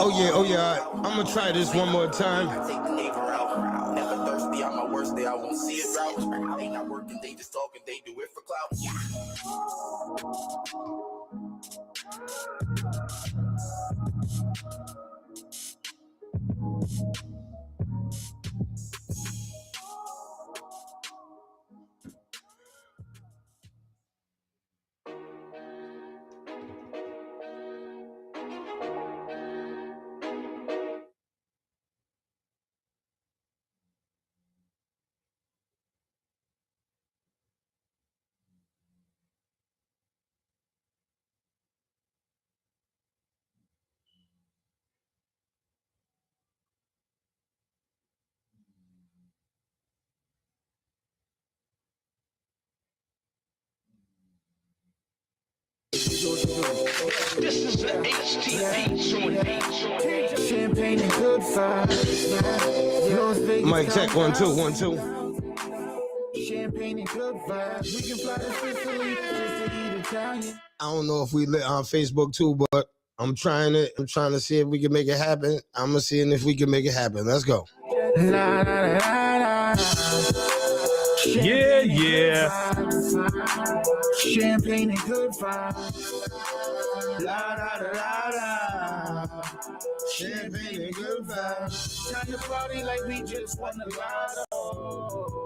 Oh yeah. I'm gonna try this one more time. I take the neighbor out. Never thirsty on my worst day. I won't see it drought. They not working, they just talking. They do it for clout. This is the HTP. Champagne and good vibes. Mic check 1 2 1 2. Champagne and good vibes. We can fly to Sicily just to eat Italian. I don't know if we lit on Facebook too, but I'm trying to see if we can make it happen. I'm gonna see if we can make it happen. Let's go. La, la, la, la. Yeah. Champagne and good vibes. La la la la la. Champagne and good vibes. Time to party like we just won the lotto.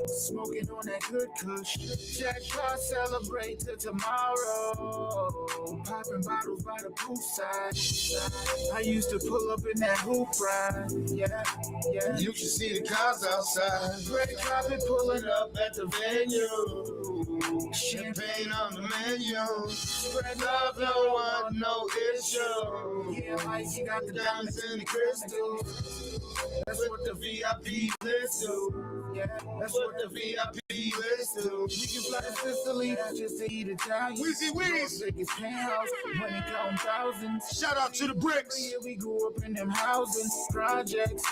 Smoking on that good kush. Jackpot celebrate till tomorrow. Popping bottles by the poolside. I used to pull up in that hoop ride. Yeah. You should see the cars outside. Red carpet pulling up at the venue. Champagne on the menu. Spread Love, no one, no issue. Yeah, Mike, you got the Diamonds and the crystals. That's what the VIP list do. Yeah, That's what the VIP list do. we can fly to Sicily just to eat Italian. Weezy Weez. Biggest penthouse, money counting thousands. Shout out to the bricks. Yeah, we grew up in them housing projects.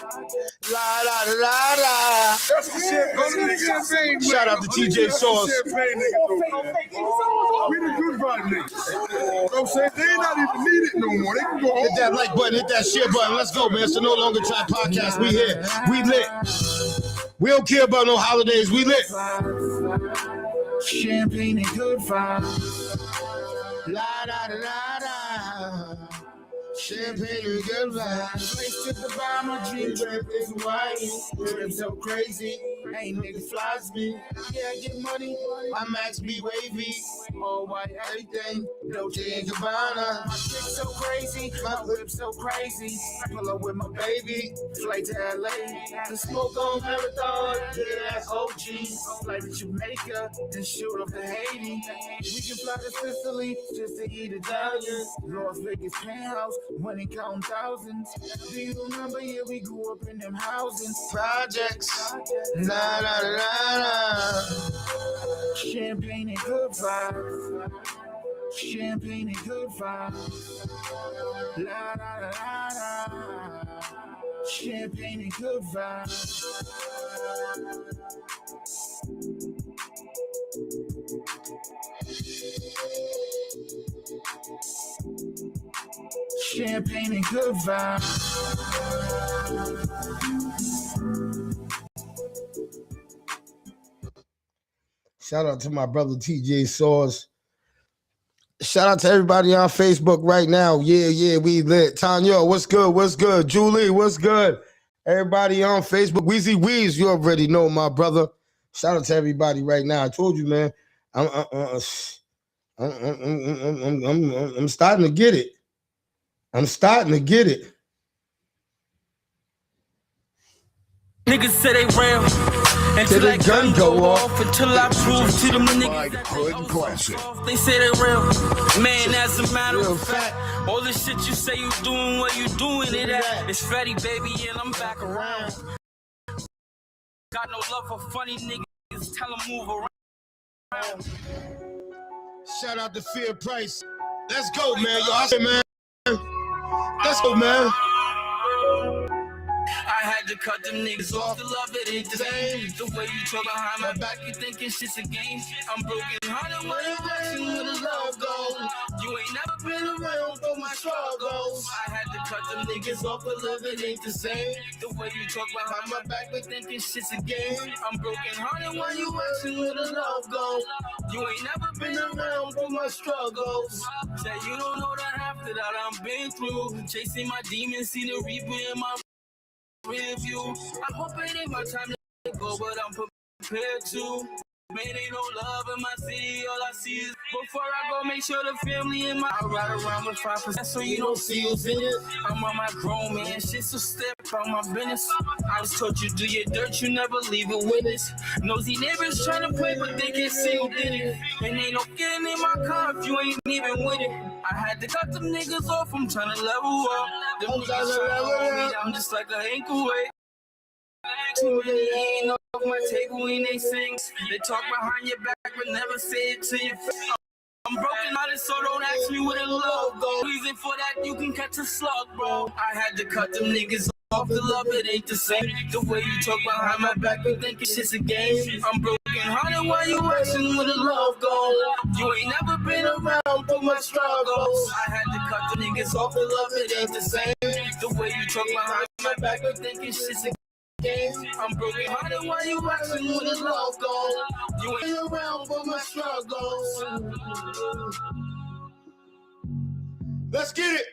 La la la la la. That's the shit. Go to the champagne. Shout out to TJ Sauce. Champagne niggas over there. We the good vibe niggas. You know what I'm saying? They ain't not even needed no more. They can go home. Hit that like button, hit that share button. Let's go, man. It's the No Longer Try podcast. We here. We lit. We don't care about no holidays. We lit. Champagne and good vibes. La da da da da. Champagne and good vibes. Place to the bar, my dream trip is Hawaii. Trip so crazy, ain't nigga flies me. Yeah, I get money, My max be wavy. all white, Everything Dolce and Gabbana. my chick so crazy, my whip so crazy. Pull up with my baby, flight to LA. The smoke on Marathon, yeah, that's OG. Flight to Jamaica, then shoot up to Haiti. We can fly to Sicily just to eat Italian. Las Vegas penthouse, money counting thousands. Do you remember? Yeah, we grew up in them housing Projects. La la la la. Champagne and good vibes. Champagne and good vibes. La la la la la. Champagne and good vibes. Champagne and good vibes. Shout out to my brother TJ Sauce. Shout out to everybody on Facebook right now. Yeah, we lit. Tanya, what's good? What's good? Julie, what's good? Everybody on Facebook. Weezy Weez, you already know, my brother. Shout out to everybody right now. I told you, man. I'm starting to get it. I'm starting to get it. Niggas say they real until that gun go off. Until I prove to them niggas that Hood classic. they say they real. Man, as a matter of fact, all the shit you say you doing, what you doing it at? It's Fetty, baby, and I'm back around. Got no love for funny niggas. Tell them move around. Shout out to Fear Price. Let's go, man. Yo, I say, man. Let's go, man. I had to cut them niggas off. The love it ain't the same. The way you talk behind my back, you thinking shit's a game. I'm broken hearted when I'm watching where the love goes. You ain't never been around for my struggles. I had to cut them niggas off. The love it ain't the same. The way you talk behind my back, but thinking shit's a game. I'm broken hearted when you watching where the love goes. You ain't never been around for my struggles. Say you don't know the half that I've been through. Chasing my demons, see the reaper in my review. I hope it ain't my time to go, but I'm prepared to. Man, ain't no love in my city, all I see is before I go, make sure the family in my I ride around with 5% so you don't see who's in it. I'm on my grown man shit, so step on my business. I was taught you do your dirt, you never leave a witness. Nosy neighbors trying to play, but they can't see who did it. And ain't no getting in my car if you ain't even with it. I had to cut them niggas off, I'm trying to level up. Them niggas trying to hold me down just like an ankle weight. Too many ain't off my table when they sing. They talk behind your back but never say it to your face. I'm broken hearted, so don't ask me where the love go. Reason for that, you can catch a slug, bro. I had to cut them niggas off. The love it ain't the same. The way you talk behind my back, you think shit's a game. I'm broken hearted while you asking where the love go. You ain't never been around for my struggles. I had to cut the niggas off. The love it ain't the same. The way you talk behind my back, you think shit's a game. I'm broken hearted while you watching where the love go. You ain't around for my struggles. Let's get it.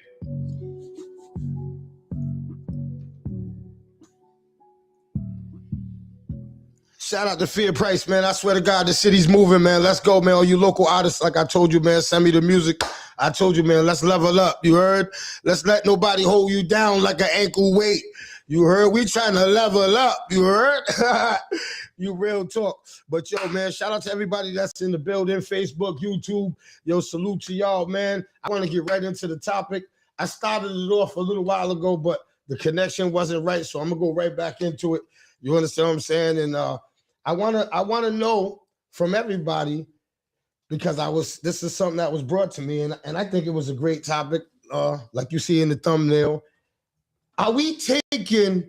Shout out to Fear Price, man. I swear to God, the city's moving, man. Let's go, man. All you local artists, like I told you, man, send me the music. I told you, man, let's level up. You heard? Let's let nobody hold you down like an ankle weight. You heard? We trying to level up. You heard? You real talk. But, yo, man, shout out to everybody that's in the building, Facebook, YouTube. Yo, salute to y'all, man. I want to get right into the topic. I started it off a little while ago, but the connection wasn't right, so I'm going to go right back into it. You understand what I'm saying? And I want to know from everybody, because this is something that was brought to me, and I think it was a great topic, like you see in the thumbnail. Are we taking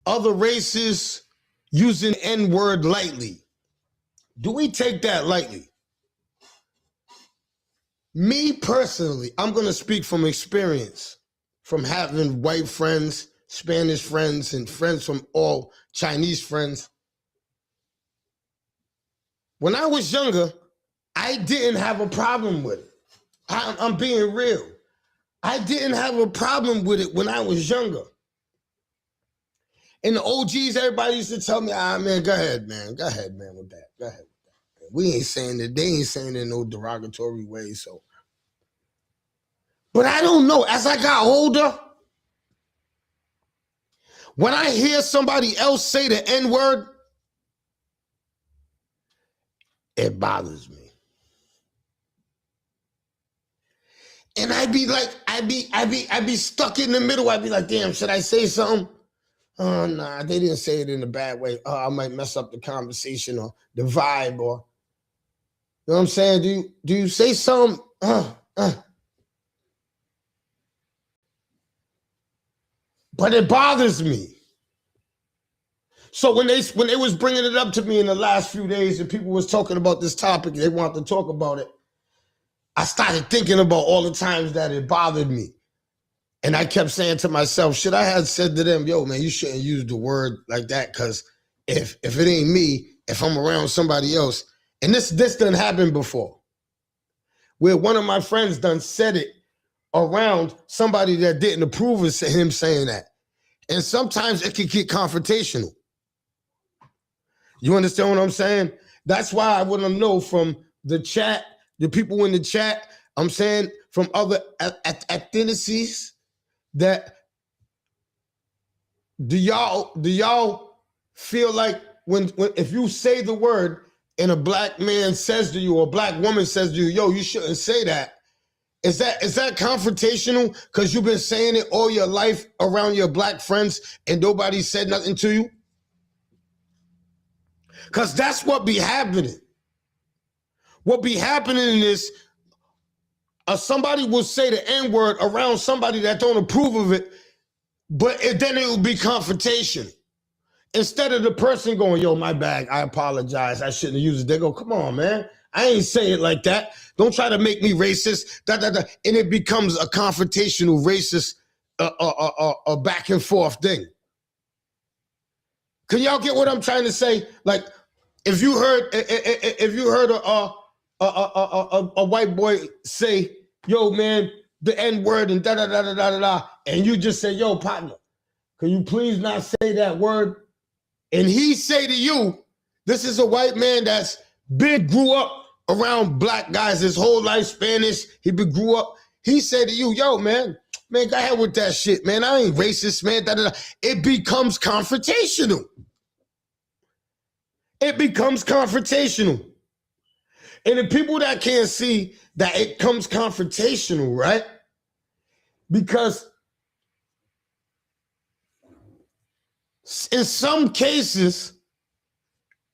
other races using N-word lightly? Do we take that lightly? Me personally, I'm going to speak from experience, from having white friends, Spanish friends, and friends from all Chinese friends. When I was younger, I didn't have a problem with it. I'm being real. I didn't have a problem with it when I was younger. And the OGs, everybody used to tell me, man, go ahead, man. Go ahead, man, with that. Go ahead with that. We ain't saying that. They ain't saying it in no derogatory way, so. But I don't know. As I got older, when I hear somebody else say the N-word, it bothers me. And I'd be stuck in the middle. I'd be like, damn, should I say something? Oh, nah, they didn't say it in a bad way. I might mess up the conversation or the vibe, or, you know what I'm saying? Do you say something? But it bothers me. So when they was bringing it up to me in the last few days and people was talking about this topic, they wanted to talk about it, I started thinking about all the times that it bothered me. And I kept saying to myself, should I have said to them, yo, man, you shouldn't use the word like that, because if it ain't me, if I'm around somebody else, and this done happened before, where one of my friends done said it around somebody that didn't approve of him saying that. And sometimes it can get confrontational. You understand what I'm saying? That's why I want to know from the chat, the people in the chat, I'm saying from other ethnicities, that do y'all feel like when if you say the word and a black man says to you or a black woman says to you, yo, you shouldn't say that, is that confrontational because you've been saying it all your life around your black friends and nobody said nothing to you? Because that's what be happening. What be happening is somebody will say the N-word around somebody that don't approve of it, But then it will be confrontation. Instead of the person going, yo, my bad, I apologize, I shouldn't have used it. They go, come on, man. I ain't say it like that. Don't try to make me racist. And it becomes a confrontational racist, a back and forth thing. Can y'all get what I'm trying to say? Like, if you heard a white boy say, yo, man, the N-word and da-da-da-da-da-da, and you just say, yo, partner, can you please not say that word? And he say to you, this is a white man that's grew up around black guys his whole life, Spanish, grew up. He said to you, yo, man, go ahead with that shit, man. I ain't racist, man. Da-da-da. It becomes confrontational. It becomes confrontational. And the people that can't see that it comes confrontational, right? Because in some cases,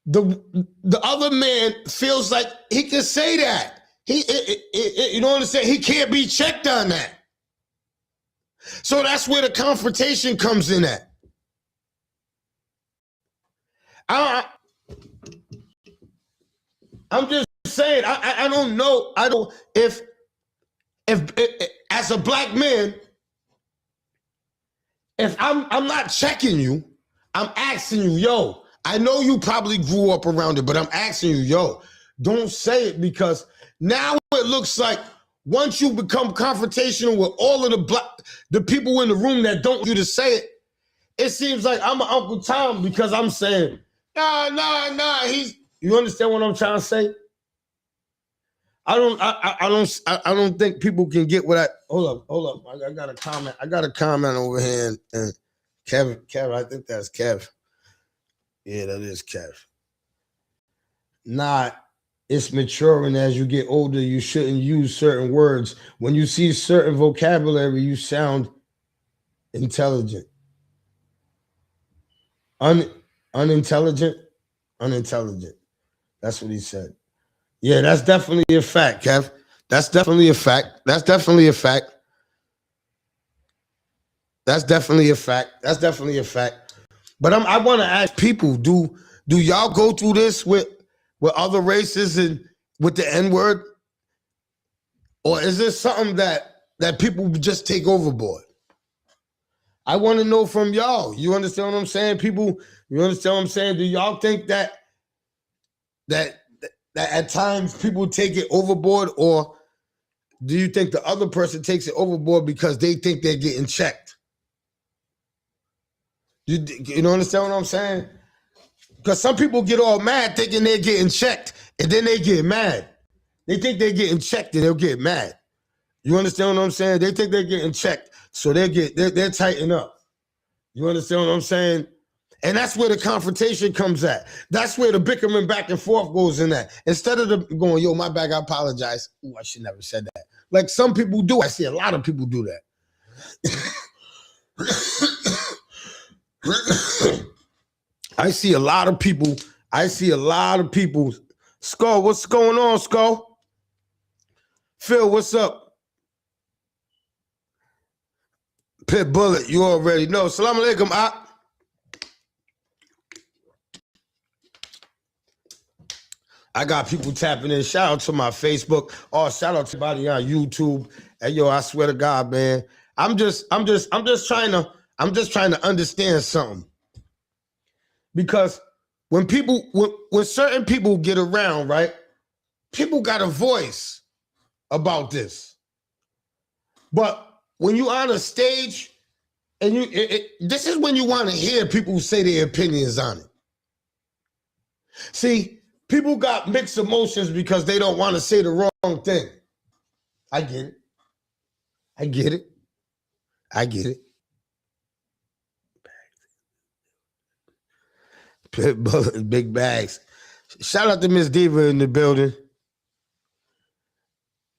the other man feels like he can say that. You know what I'm saying? He can't be checked on that. So that's where the confrontation comes in at. I'm just saying, I don't know. I don't, if as a black man, if I'm not checking you, I'm asking you, yo, I know you probably grew up around it, but I'm asking you, yo, don't say it, because now it looks like once you become confrontational with all of the people in the room that don't want you to say it, it seems like I'm an Uncle Tom because I'm saying, nah, you understand what I'm trying to say? I don't think people can get what hold up. I got a comment. I got a comment over here, and Kev, I think that's Kev. Yeah, that is Kev. Nah, it's maturing as you get older. You shouldn't use certain words. When you see certain vocabulary, you sound intelligent. Unintelligent. That's what he said. Yeah, that's definitely a fact, Kev. That's definitely a fact. But I want to ask people: Do y'all go through this with other races and with the N-word, or is this something that people just take overboard? I want to know from y'all. You understand what I'm saying, people? You understand what I'm saying? Do y'all think that at times people take it overboard, or do you think the other person takes it overboard because they think they're getting checked? You know, understand what I'm saying? Because some people get all mad thinking they're getting checked, and then they get mad. They think they're getting checked and they'll get mad. You understand what I'm saying? They think they're getting checked, so they're tighten up. You understand what I'm saying? And that's where the confrontation comes at. That's where the bickering back and forth goes in that. Instead of them going, yo, my bad, I apologize. Ooh, I should never said that. Like some people do. I see a lot of people do that. I see a lot of people. Skull, what's going on, Skull? Phil, what's up? Pit Bullet, you already know. Salam alaikum, I got people tapping in. Shout out to my Facebook. Oh, shout out to everybody on YouTube. Hey, yo, I swear to God, man. I'm just trying to understand something. Because when certain people get around, right? People got a voice about this. But when you on a stage and this is when you want to hear people say their opinions on it. See, people got mixed emotions because they don't want to say the wrong thing. I get it. Big bags. Shout out to Miss Diva in the building.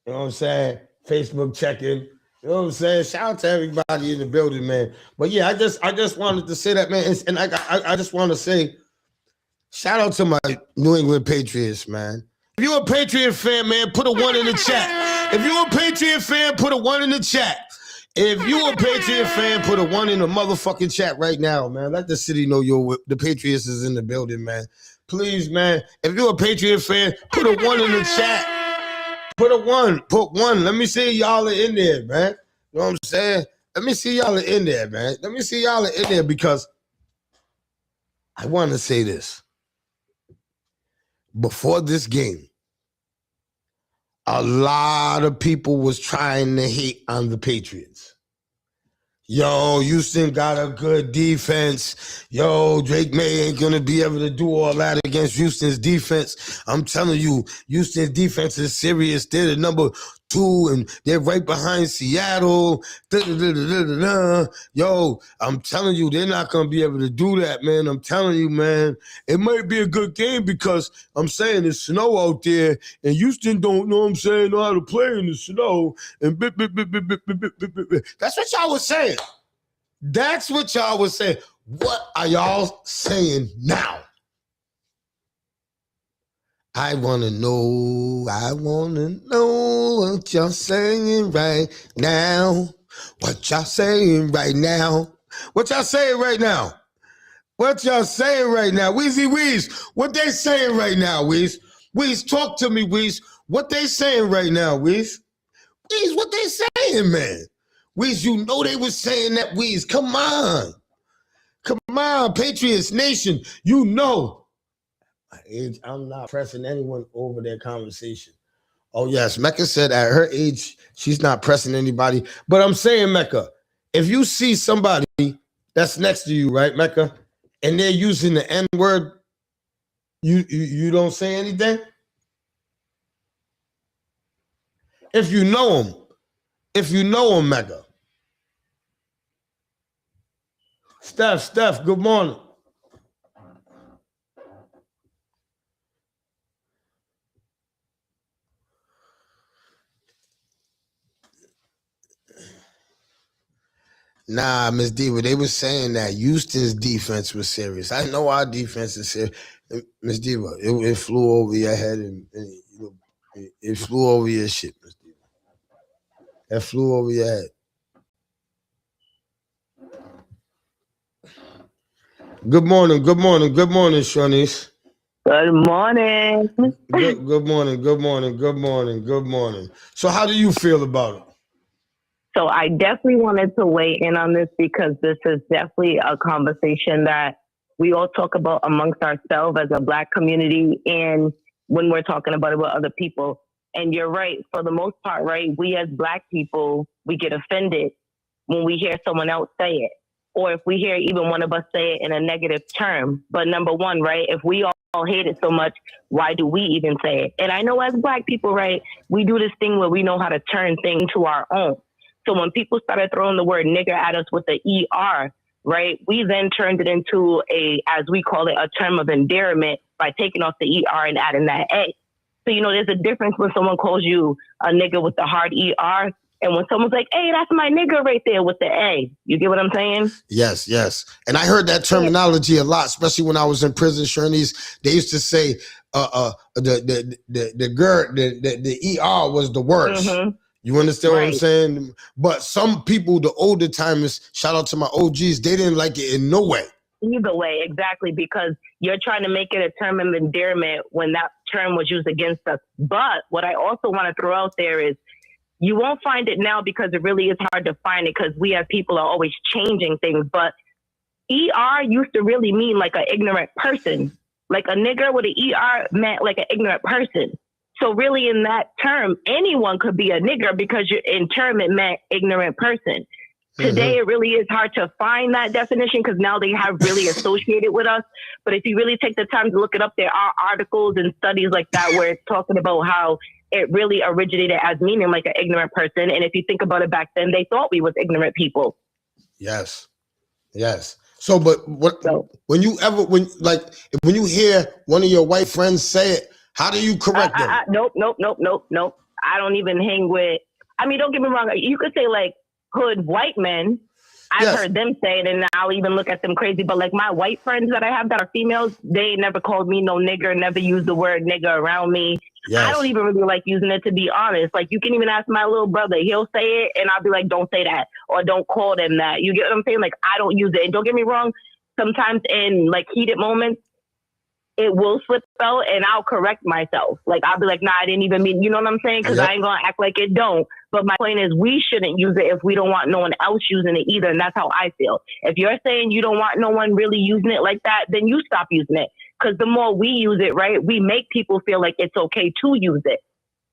You know what I'm saying? Facebook check-in. You know what I'm saying? Shout out to everybody in the building, man. But yeah, I just wanted to say that, man. And I just want to say, shout out to my New England Patriots, man. If you're a Patriot fan, man, put a 1 in the chat. If you're a Patriot fan, put a 1 in the chat. If you a Patriot fan, put a 1 in the motherfucking chat right now, man. Let the city know the Patriots is in the building, man. Please, man. If you're a Patriot fan, put a 1 in the chat. Put a 1. Put 1. Let me see y'all are in there, man. You know what I'm saying? Let me see y'all are in there, man. Let me see y'all are in there because I want to say this. Before this game, a lot of people was trying to hate on the Patriots. Yo, Houston got a good defense. Yo, Drake May ain't going to be able to do all that against Houston's defense. I'm telling you, Houston's defense is serious. They're the number 2, and they're right behind Seattle. Yo, I'm telling you, they're not going to be able to do that, man. I'm telling you, man. It might be a good game because I'm saying it's snow out there, and Houston don't know how to play in the snow. And that's what y'all was saying. That's what y'all was saying. What are y'all saying now? I want to know what y'all saying right now. What y'all saying right now? What y'all saying right now? What y'all saying right now? Weezy Weez, what they saying right now, Weez? Weez, talk to me, Weez. What they saying right now, Weez? Weez, what they saying, man? Weez, you know they was saying that, Weez. Come on. Come on, Patriots Nation. You know. I'm not pressing anyone over their conversation. Oh, yes. Mecca said at her age, she's not pressing anybody. But I'm saying, Mecca, if you see somebody that's next to you, right, Mecca, and they're using the N-word, you don't say anything? If you know them, Mecca. Steph, good morning. Nah, Miss Diva, they were saying that Houston's defense was serious. I know our defense is serious. Miss Diva, it flew over your head and it flew over your shit, Miss Diva. It flew over your head. Good morning, Shawnice. Good morning. Good morning. So how do you feel about it? So I definitely wanted to weigh in on this because this is definitely a conversation that we all talk about amongst ourselves as a Black community and when we're talking about it with other people. And you're right, for the most part, right, we as Black people, we get offended when we hear someone else say it. Or if we hear even one of us say it in a negative term. But number one, right, if we all hate it so much, why do we even say it? And I know as Black people, right, we do this thing where we know how to turn things to our own. So when people started throwing the word nigger at us with the ER, right, we then turned it into as we call it, a term of endearment by taking off the ER and adding that A. So, there's a difference when someone calls you a nigger with the hard ER and when someone's like, hey, that's my nigger right there with the A. You get what I'm saying? Yes. And I heard that terminology a lot, especially when I was in prison, Shirley's. They used to say the ER was the worst. Mm-hmm. You understand what I'm saying? But some people, the older timers, shout out to my OGs, they didn't like it in no way. Either way, exactly, because you're trying to make it a term of endearment when that term was used against us. But what I also want to throw out there is you won't find it now because it really is hard to find it because we as people are always changing things. But ER used to really mean like an ignorant person. Like a nigger with an ER meant like an ignorant person. So really in that term, anyone could be a nigger because in term it meant ignorant person. Today, it really is hard to find that definition because now they have really associated with us. But if you really take the time to look it up, there are articles and studies like that where it's talking about how it really originated as meaning like an ignorant person. And if you think about it back then, they thought we was ignorant people. Yes. So, but when you hear one of your white friends say it, how do you correct them? Nope. I don't even hang with, don't get me wrong. You could say like hood white men. I've heard them say it, and I'll even look at them crazy. But like my white friends that I have that are females, they never called me no nigger, never used the word nigger around me. Yes. I don't even really like using it, to be honest. Like, you can even ask my little brother. He'll say it, and I'll be like, don't say that, or don't call them that. You get what I'm saying? Like, I don't use it. And don't get me wrong, sometimes in, like, heated moments, it will slip out, and I'll correct myself. Like, I'll be like, nah, I didn't even mean, you know what I'm saying? Because I ain't going to act like it don't. But my point is, we shouldn't use it if we don't want no one else using it either. And that's how I feel. If you're saying you don't want no one really using it like that, then you stop using it. Because the more we use it, right, we make people feel like it's okay to use it.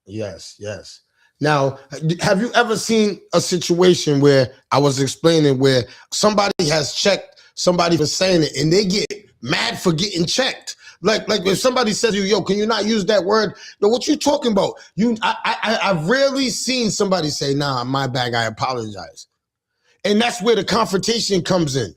Yes, yes. Now, have you ever seen a situation where I was explaining where somebody has checked somebody for saying it and they get mad for getting checked? Like if somebody says to you, yo, can you not use that word? Yo, what you talking about? I've rarely seen somebody say, nah, my bad, I apologize. And that's where the confrontation comes in.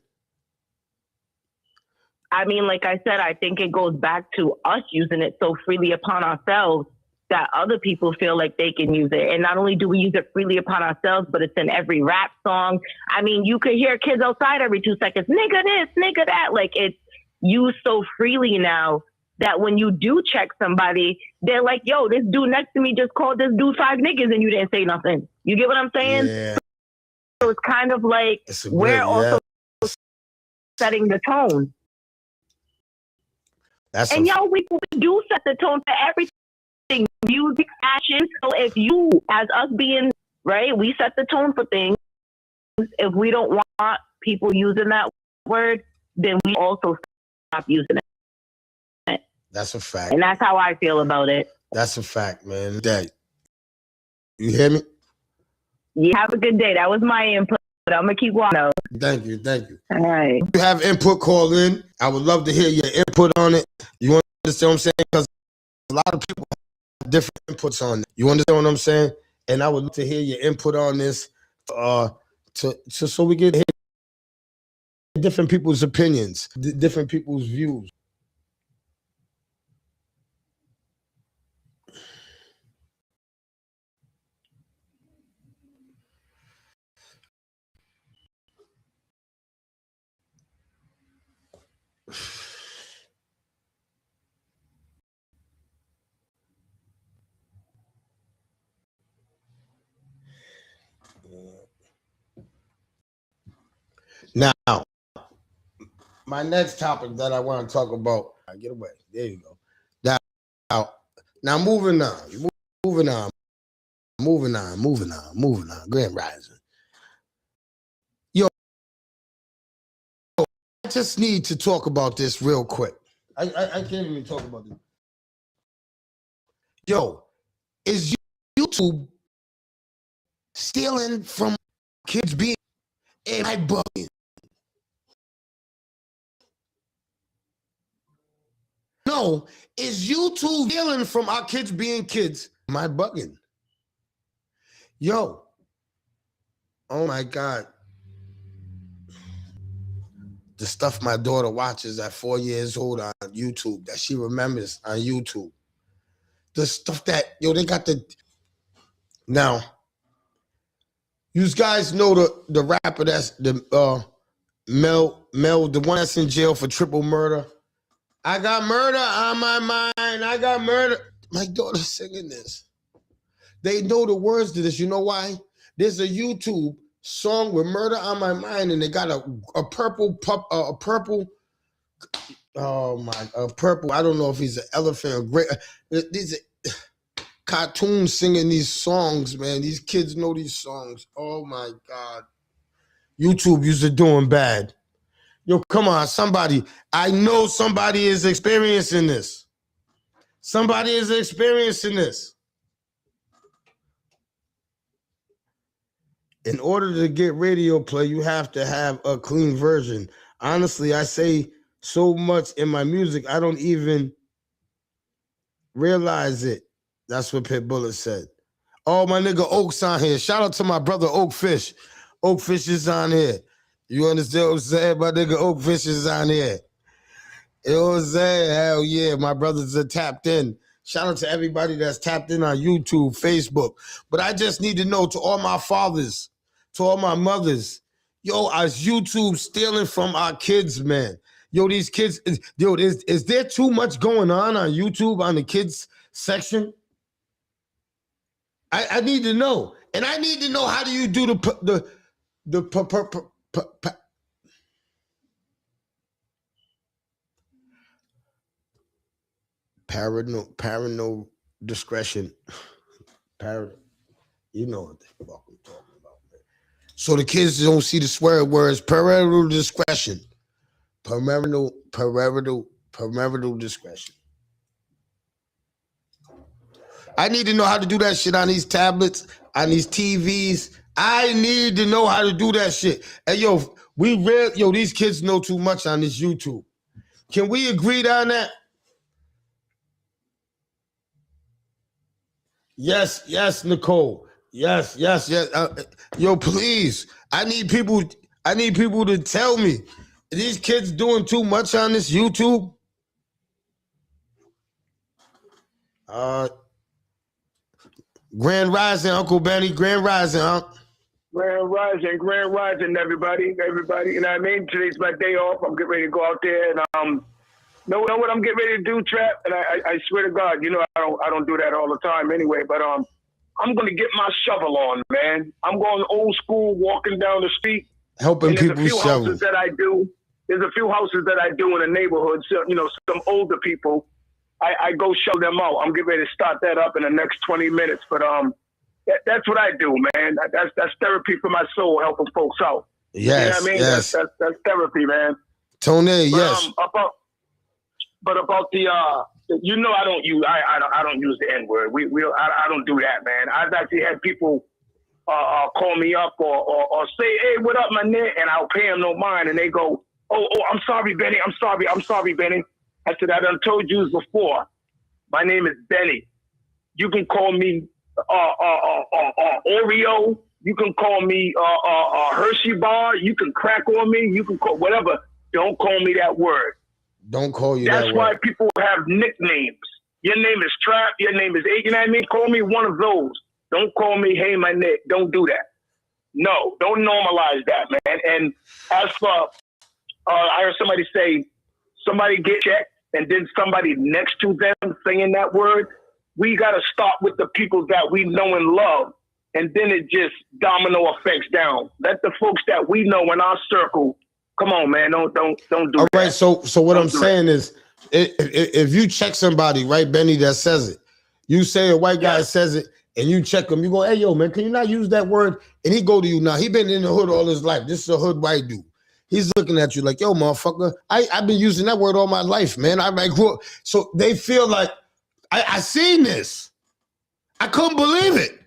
I mean, like I said, I think it goes back to us using it so freely upon ourselves that other people feel like they can use it. And not only do we use it freely upon ourselves, but it's in every rap song. I mean, you could hear kids outside every 2 seconds, nigga this, nigga that. Like, it's used so freely now that when you do check somebody, they're like, yo, this dude next to me just called this dude 5 niggas and you didn't say nothing. You get what I'm saying? Yeah. So it's kind of like we're also setting the tone. And we do set the tone for everything, music, fashion. So if you, as us being, right, we set the tone for things. If we don't want people using that word, then we also stop using it. That's a fact. And that's how I feel about it. That's a fact, man. You hear me? You have a good day. That was my input. But I'm going to keep walking. Thank you. All right. If you have input, call in. I would love to hear your input on it. You understand what I'm saying? Because a lot of people have different inputs on it. You understand what I'm saying? And I would love to hear your input on this so we can hear different people's opinions, different people's views. Now, my next topic that I want to talk about, get away. There you go. Now moving on. Grand Rising. Yo, I just need to talk about this real quick. I can't even talk about this. Yo, is YouTube stealing from kids being in my bucket? No, is YouTube stealing from our kids being kids? My bugging. Yo, oh my God. The stuff my daughter watches at 4 years old on YouTube, that she remembers on YouTube. The stuff that, yo, they got the... Now, you guys know the rapper that's the Mel, the one that's in jail for triple murder. I got murder on my mind. I got murder. My daughter's singing this. They know the words to this. You know why? There's a YouTube song with murder on my mind, and they got a purple. Oh my, purple. I don't know if he's an elephant or great. These cartoons singing these songs, man. These kids know these songs. Oh my God. YouTube used to doing bad. Yo, come on, somebody. I know somebody is experiencing this. Somebody is experiencing this. In order to get radio play, you have to have a clean version. Honestly, I say so much in my music, I don't even realize it. That's what Pitbull said. Oh, my nigga Oak's on here. Shout out to my brother Oakfish. Oakfish is on here. You understand what I'm saying? My nigga Oakfish is on here. You know what I'm saying? Hell yeah, my brothers are tapped in. Shout out to everybody that's tapped in on YouTube, Facebook. But I just need to know, to all my fathers, to all my mothers, Yo, is YouTube stealing from our kids, man? Yo, these kids, yo, is there too much going on YouTube on the kids section? I need to know. And I need to know, how do you do parental discretion. You know what the fuck I'm talking about, man. So the kids don't see the swear words. Parental discretion. Parental discretion. I need to know how to do that shit on these tablets, on these TVs. I need to know how to do that shit. And yo, these kids know too much on this YouTube. Can we agree on that? Yes, Nicole. Yes. Yo, please. I need people to tell me, are these kids doing too much on this YouTube? Grand Rising, Uncle Benny. Grand Rising, huh? Grand Rising, everybody. You know what I mean? Today's my day off. I'm getting ready to go out there and know what I'm getting ready to do, Trap. And I swear to God, you know I don't do that all the time anyway. But I'm gonna get my shovel on, man. I'm going old school, walking down the street, helping people shovel. There's a few houses that I do in the neighborhood. So, you know, some older people. I go show them out. I'm getting ready to start that up in the next 20 minutes. But that's what I do, man. That's therapy for my soul, helping folks out. Yes, you know what I mean? Yes. That's therapy, man. Tony, yes. About the you know, I don't use the N-word. I don't do that, man. I've actually had people call me up or say, "Hey, what up, my nigga?" And I'll pay them no mind, and they go, "Oh, I'm sorry, Benny. I'm sorry, Benny." I said, I done told you before. My name is Benny. You can call me Oreo. You can call me Hershey bar. You can crack on me. You can call whatever. Don't call me that word. Don't call you that word. That's why people have nicknames. Your name is Trap. Your name is A. You know what I mean? Call me one of those. Don't call me, hey, my neck. Don't do that. No, don't normalize that, man. And as for, I heard somebody say, somebody get checked, and then somebody next to them saying that word. We got to start with the people that we know and love, and then it just domino effects down. Let the folks that we know in our circle, come on, man, don't do that. All right, so what I'm saying is, if you check somebody, right, Benny, that says it, you say a white guy says it, and you check him, you go, hey, yo, man, can you not use that word? And he go to you now. He been in the hood all his life. This is a hood white dude. He's looking at you like, yo, motherfucker, I've been using that word all my life, man. I grew up. So they feel like, I seen this. I couldn't believe it.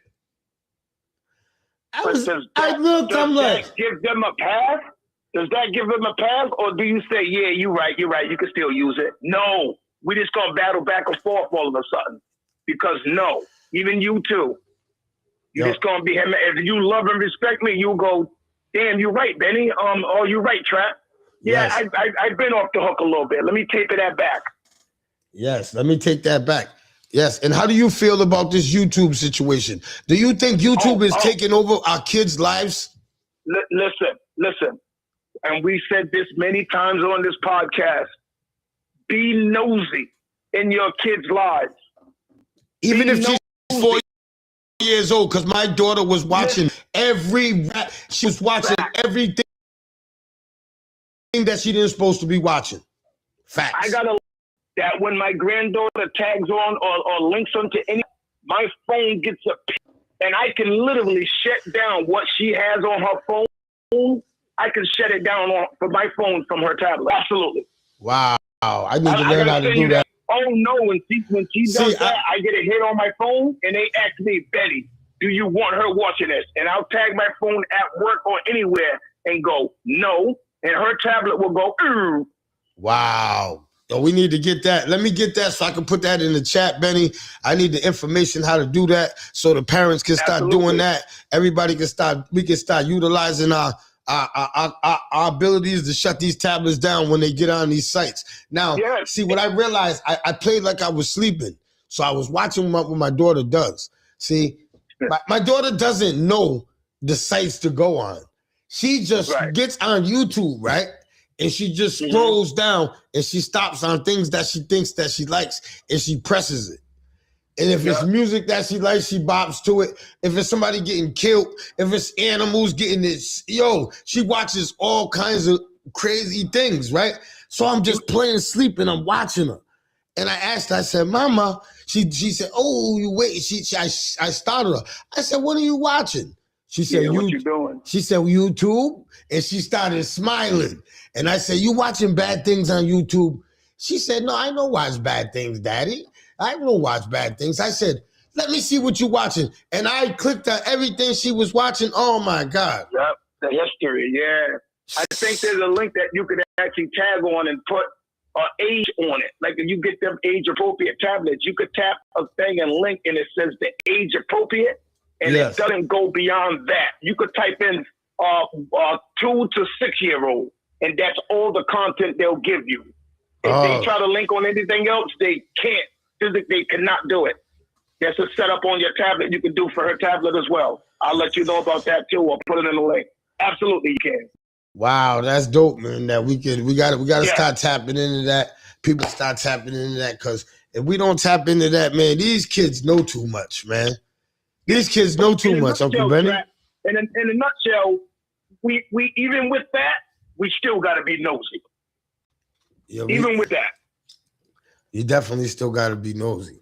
I looked, I'm like. Give them a pass? Does that give them a pass? Or do you say, yeah, you're right, you can still use it? No, we just going to battle back and forth all of a sudden. Because no, even you too. You're just going to be, if you love and respect me, you go, damn, you're right, Benny. Oh, you're right, Trap. Yeah, yes. I've been off the hook a little bit. Let me take that back. Yes, let me take that back. Yes, and how do you feel about this YouTube situation? Do you think YouTube is taking over our kids' lives? Listen. And we said this many times on this podcast. Be nosy in your kids' lives. Even if she's 4 years old, because my daughter was watching she was watching everything that she didn't supposed to be watching. Facts. I got that when my granddaughter tags on or links onto my phone gets a and I can literally shut down what she has on her phone. I can shut it down for my phone from her tablet. Absolutely. Wow. I need to learn how to do that. Oh no, when she does that, I get a hit on my phone and they ask me, Betty, do you want her watching this? And I'll tag my phone at work or anywhere and go, no. And her tablet will go, ooh. Wow. Yo, we need to get that. Let me get that so I can put that in the chat, Benny. I need the information how to do that so the parents can start doing that. Everybody can start, we can start utilizing our abilities to shut these tablets down when they get on these sites. Now, see what I realized, I played like I was sleeping. So I was watching what my daughter does. See, my daughter doesn't know the sites to go on. She just Right. gets on YouTube, right? And she just Mhm. scrolls down and she stops on things that she thinks that she likes and she presses it. And if it's Yeah. music that she likes, she bops to it. If it's somebody getting killed, if it's animals getting this, she watches all kinds of crazy things, right? So I'm just playing sleep and I'm watching her. And I asked her, I said, Mama, she said, oh, you wait. I started her. I said, what are you watching? She said, Yeah, what you doing? She said, YouTube. And she started smiling. And I said, you watching bad things on YouTube? She said, no, I don't watch bad things, Daddy. I don't watch bad things. I said, let me see what you're watching. And I clicked on everything she was watching. Oh, my God. Yep, the history, yeah. I think there's a link that you could actually tag on and put age on it. Like if you get them age-appropriate tablets, you could tap a thing and link and it says the age-appropriate, and Yes. it doesn't go beyond that. You could type in 2 to 6 year old, and that's all the content they'll give you. If they try to link on anything else, they can't. Physically, they cannot do it. That's a setup on your tablet you can do for her tablet as well. I'll let you know about that too. I'll put it in the link. Absolutely, you can. Wow, that's dope, man. That we got to Yeah. start tapping into that. People start tapping into that, because if we don't tap into that, man, these kids know too much, man. These kids know too In a much, Uncle nutshell, Benny. Trap, in a nutshell, we even with that, we still got to be nosy. Yeah, Even with that. you definitely still got to be nosy.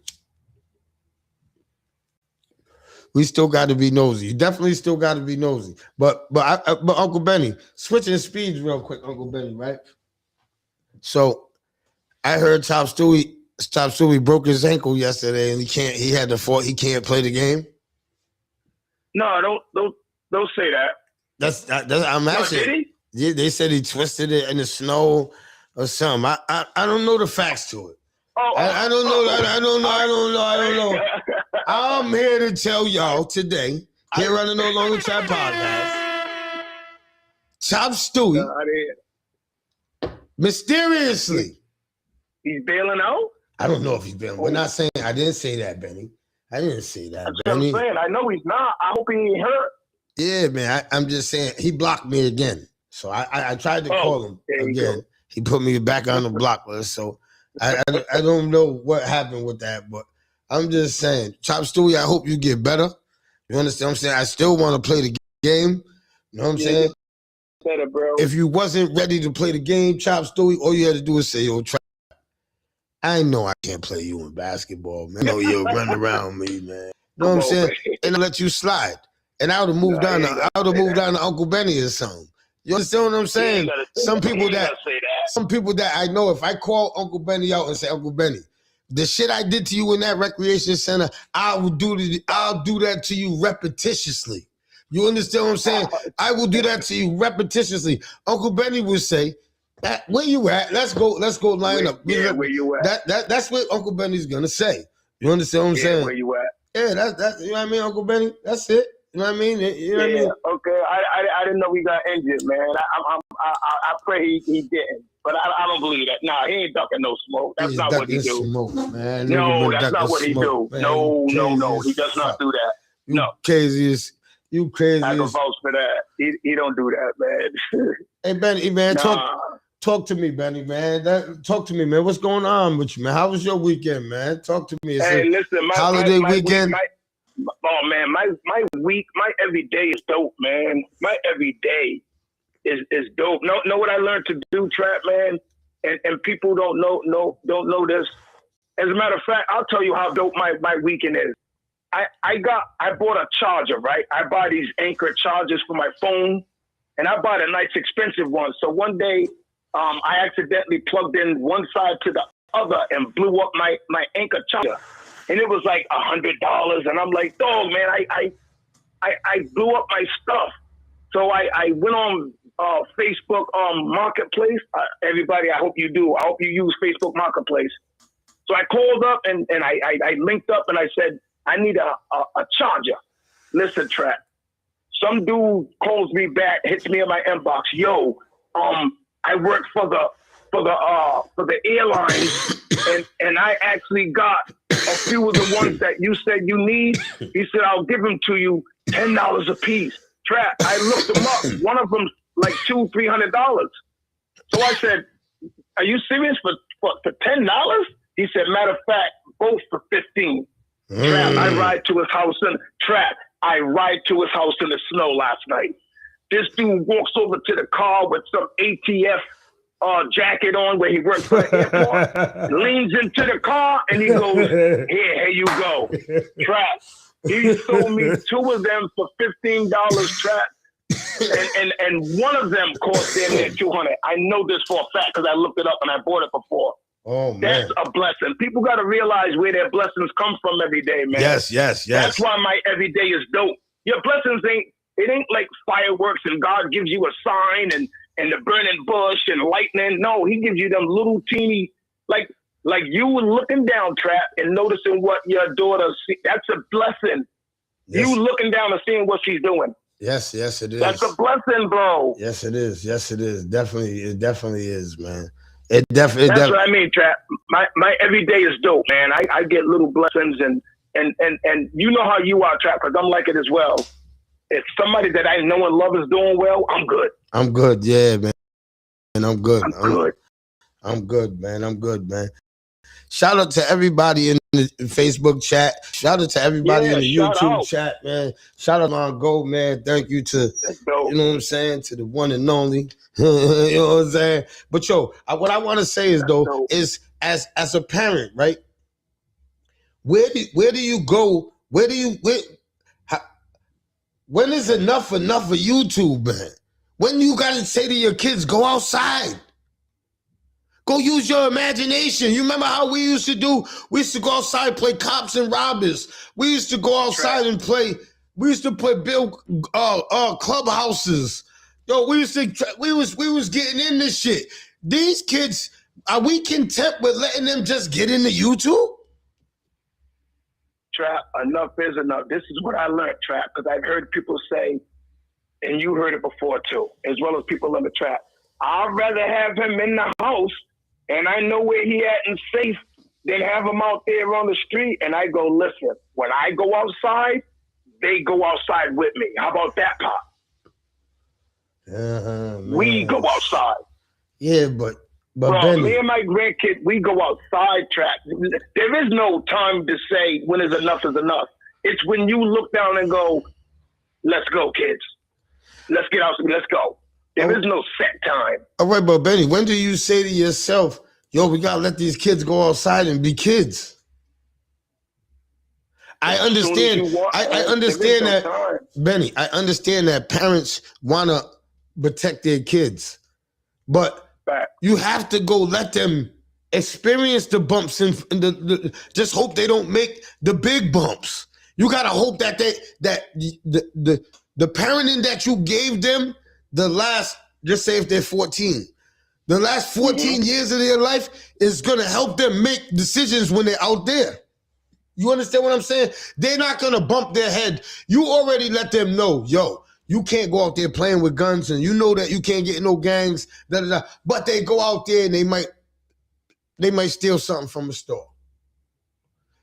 We still got to be nosy. You definitely still got to be nosy. But Uncle Benny, switching speeds real quick, Uncle Benny, right? So I heard Chop Stewie broke his ankle yesterday, and he can't play the game. No, don't say that. That's I'm No, asking. did he? Yeah, they said he twisted it in the snow or something. I don't know the facts to it. I don't know. I don't know. I'm here to tell y'all today, here on the No Longer Chat podcast, Chop Stewie mysteriously. He's bailing out? I don't know if he's bailing. We're not saying. I didn't say that, Benny. I didn't say that, That's what I'm Benny. saying. I know he's not. I hope he ain't hurt. Yeah, man. I'm just saying he blocked me again. So I tried to call him there you again. go. He put me back on the block list. So I don't know what happened with that, but I'm just saying, Chop Stewie, I hope you get better. You understand what I'm saying? I still want to play the game. You know what I'm saying? Better, bro. If you wasn't ready to play the game, Chop Stewie, all you had to do is say, yo, Trap, I know I can't play you in basketball, man. I know you'll run around me, man. You know what I'm saying? And I let you slide. And I would have moved on to Uncle Benny or something. You understand what I'm saying? Some people that I know, if I call Uncle Benny out and say, Uncle Benny, the shit I did to you in that recreation center, I'll do that to you repetitiously. You understand what I'm saying? I will do that to you repetitiously. Uncle Benny would say, where you at? Let's go line up. Yeah, where you at? That's what Uncle Benny's gonna say. You understand what I'm saying? Where you at? Yeah, that's you know what I mean, Uncle Benny? That's it. You know what I mean? You know what I mean? Okay. I didn't know he got injured, man. I pray he didn't, but I don't believe that. Nah, he ain't ducking no smoke. That's He's not what he do. Smoke, man. No, that's not what he do. Man. No. He does not do that. No. You crazy. I can vouch for that. He don't do that, man. Hey, Benny, man, talk to me, Benny, man. Talk to me, man. What's going on with you, man? How was your weekend, man? Talk to me. Hey, listen, my holiday weekend. Oh man, my week, my every day is dope, man. My every day is dope. Know what I learned to do, Trap, man, and people don't know this. As a matter of fact, I'll tell you how dope my weekend is. I bought a charger, right? I buy these Anchor chargers for my phone, and I bought a nice expensive one. So one day, I accidentally plugged in one side to the other and blew up my Anchor charger. And it was like $100. And I'm like, dog, man, I blew up my stuff. So I went on Facebook Marketplace. Everybody, I hope you do. I hope you use Facebook Marketplace. So I called up and I linked up and I said, I need a charger. Listen, Trap. Some dude calls me back, hits me in my inbox. Yo, I work for the airline, and I actually got a few of the ones that you said you need. He said, I'll give them to you $10 a piece. Trap. I looked them up. One of them's like $200-$300. So I said, "Are you serious for $10?" He said, "Matter of fact, both for 15." Trap. I ride to his house in the snow last night. This dude walks over to the car with some ATF jacket on where he works for the airport, leans into the car, and he goes, here you go. Trap. He sold me 2 of them for $15, Trap. And one of them cost damn near $200. I know this for a fact because I looked it up and I bought it before. Oh, man. That's a blessing. People got to realize where their blessings come from every day, man. Yes. That's why my everyday is dope. Your blessings ain't like fireworks and God gives you a sign and the burning bush and lightning. No, he gives you them little teeny, like you were looking down, Trap, and noticing what your daughter see. That's a blessing. Yes. You looking down and seeing what she's doing. Yes, it is. That's a blessing, bro. Yes, it is. It definitely is, man. That's what I mean, Trap. My everyday is dope, man. I get little blessings and you know how you are, Trap, because I'm like it as well. If somebody that I know and love is doing well, I'm good. I'm good, yeah, man. And I'm good. I'm good, man. Shout out to everybody in the Facebook chat. Shout out to everybody in the YouTube chat, man. Shout out to my Gold, man. Thank you to, you know what I'm saying, to the one and only. You know what I'm saying? But what I want to say is is as a parent, right? Where do you go? When is enough of YouTube, man? When you gotta say to your kids, go outside. Go use your imagination. You remember how we used to do? We used to go outside and play cops and robbers. We used to go outside and play. We used to play clubhouses. Yo, we was getting in this shit. These kids, are we content with letting them just get into YouTube? Trap, enough is enough. This is what I learned, Trap, because I've heard people say, and you heard it before too, as well as people in the trap. I'd rather have him in the house and I know where he at and safe than have him out there on the street. And I go, listen, when I go outside, they go outside with me. How about that, Pop? We go outside. Yeah, but bro, Benny, me and my grandkid, we go outside, Trap. There is no time to say when is enough. It's when you look down and go, let's go, kids. Let's get out. Let's go. There is no set time. All right, but Benny, when do you say to yourself, yo, we got to let these kids go outside and be kids? I understand. I understand that, Benny, I understand that parents want to protect their kids. But you have to go let them experience the bumps and just hope they don't make the big bumps. You got to hope that the parenting that you gave them the last, just say if they're 14, the last 14 years of their life is going to help them make decisions when they're out there. You understand what I'm saying? They're not going to bump their head. You already let them know, yo, you can't go out there playing with guns and you know that you can't get in no gangs, but they go out there and they might steal something from a store.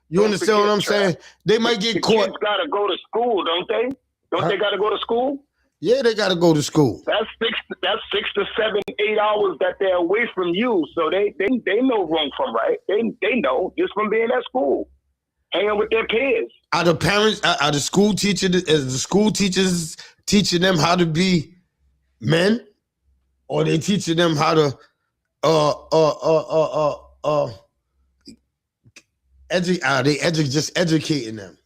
You understand what I'm saying? They might get caught. Kids got to go to school, don't they? Don't they got to go to school? Yeah, they got to go to school. That's 6 to 7, 8 hours that they're away from you. So they know wrong from right. They know just from being at school, hanging with their peers. Are the parents, are the school teachers, is the school teachers teaching them how to be men, or they teaching them how to just educating them?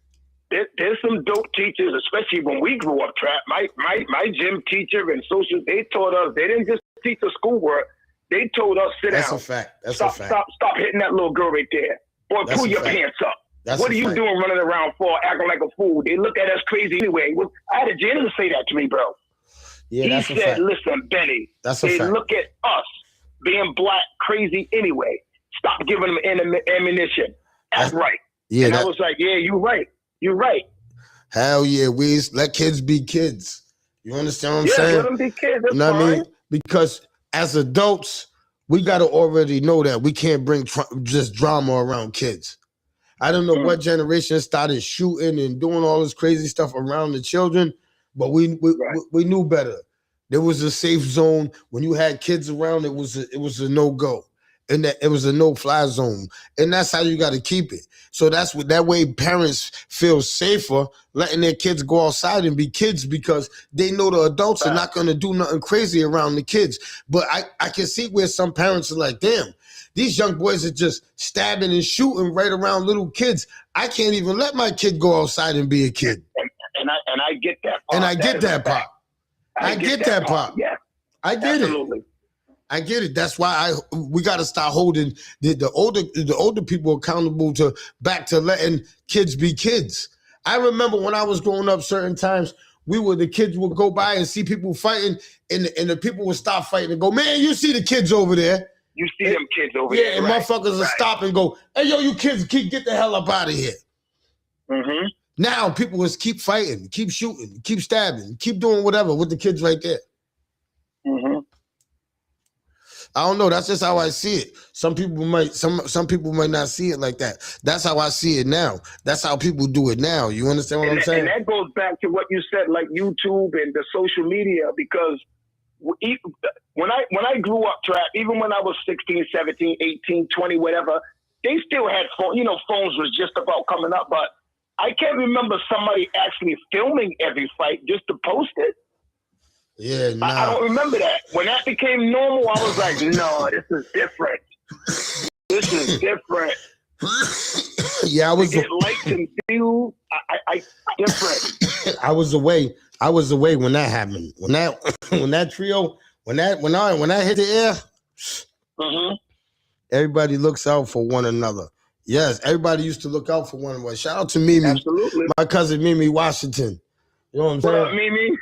There's some dope teachers, especially when we grew up, Trap. My gym teacher and social, they taught us, they didn't just teach us schoolwork. They told us, sit down. That's a fact. Stop hitting that little girl right there. Boy, pull your pants up. What are you doing running around for, acting like a fool? They look at us crazy anyway. I had a janitor say that to me, bro. Yeah, he said, listen, Benny, they look at us being black crazy anyway. Stop giving them ammunition. That's right. Yeah, and I was like, yeah, you're right. You're right. Hell yeah, we let kids be kids. You understand what I'm saying? Yeah, let them be kids. That's you know fine. what I mean? Because as adults, we got to already know that we can't bring just drama around kids. I don't know what generation started shooting and doing all this crazy stuff around the children, but we knew better. There was a safe zone. When you had kids around, it was a no-go. And that it was a no-fly zone. And that's how you got to keep it. So that way parents feel safer letting their kids go outside and be kids because they know the adults are not going to do nothing crazy around the kids. But I can see where some parents are like, damn, these young boys are just stabbing and shooting right around little kids. I can't even let my kid go outside and be a kid. And I get that part. And I get that part. I get that part. Yeah. I get Absolutely. it. I get it. That's why we got to start holding the older people accountable back to letting kids be kids. I remember when I was growing up, certain times the kids would go by and see people fighting, and the people would stop fighting and go, "Man, you see the kids over there? You see them kids over there?" Yeah, and motherfuckers will stop and go, "Hey, yo, you kids, get the hell up out of here." Mm-hmm. Now people just keep fighting, keep shooting, keep stabbing, keep doing whatever with the kids right there. Mm-hmm. I don't know. That's just how I see it. Some people might not see it like that. That's how I see it now. That's how people do it now. You understand what I'm saying? And that goes back to what you said, like YouTube and the social media, because when I grew up, Trap, even when I was 16, 17, 18, 20, whatever, they still had phones. Phones was just about coming up, but I can't remember somebody actually filming every fight just to post it. Yeah, nah. I don't remember that. When that became normal, I was like, no, this is different. This is different. Yeah, I was to get likes and views. I different. I was away when that happened. When that trio, when I hit the air, mm-hmm. Everybody looks out for one another. Yes, everybody used to look out for one another. Shout out to Mimi, absolutely, my cousin Mimi Washington. You know what I'm saying? What up, Mimi?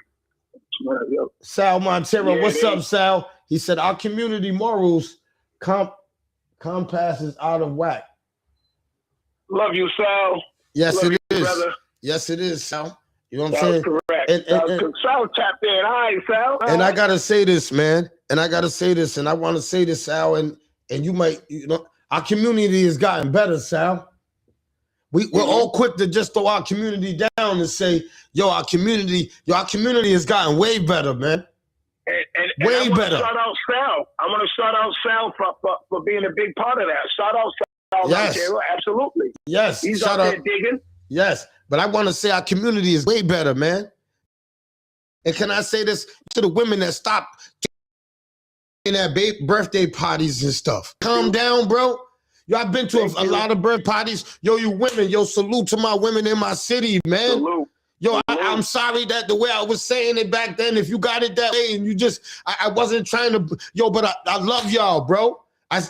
Sal Montero, what's up, Sal? He said our community morals compass is out of whack. Love you, Sal. Yes, Love it you, is. Brother. Yes, it is, Sal. You know what I'm That's saying? Correct. And Sal tapped in. Hi, Sal. And I gotta say this, man. And I want to say this, Sal. And you might, our community has gotten better, Sal. We're all quick to just throw our community down and say, yo, our community has gotten way better, man. And way I want better. To shout out Sal. I want to shout out Sal for being a big part of that. Shout out Sal. Yes. Montero. Absolutely. Yes. He's Shout out there digging. Yes. But I want to say our community is way better, man. And can I say this to the women that stop in that birthday parties and stuff? Calm down, bro. Yo, I've been to a lot of birthday parties. Yo, you women, salute to my women in my city, man. Salute. Yo, I'm sorry that the way I was saying it back then, if you got it that way and you just, I wasn't trying to, but I love y'all, bro.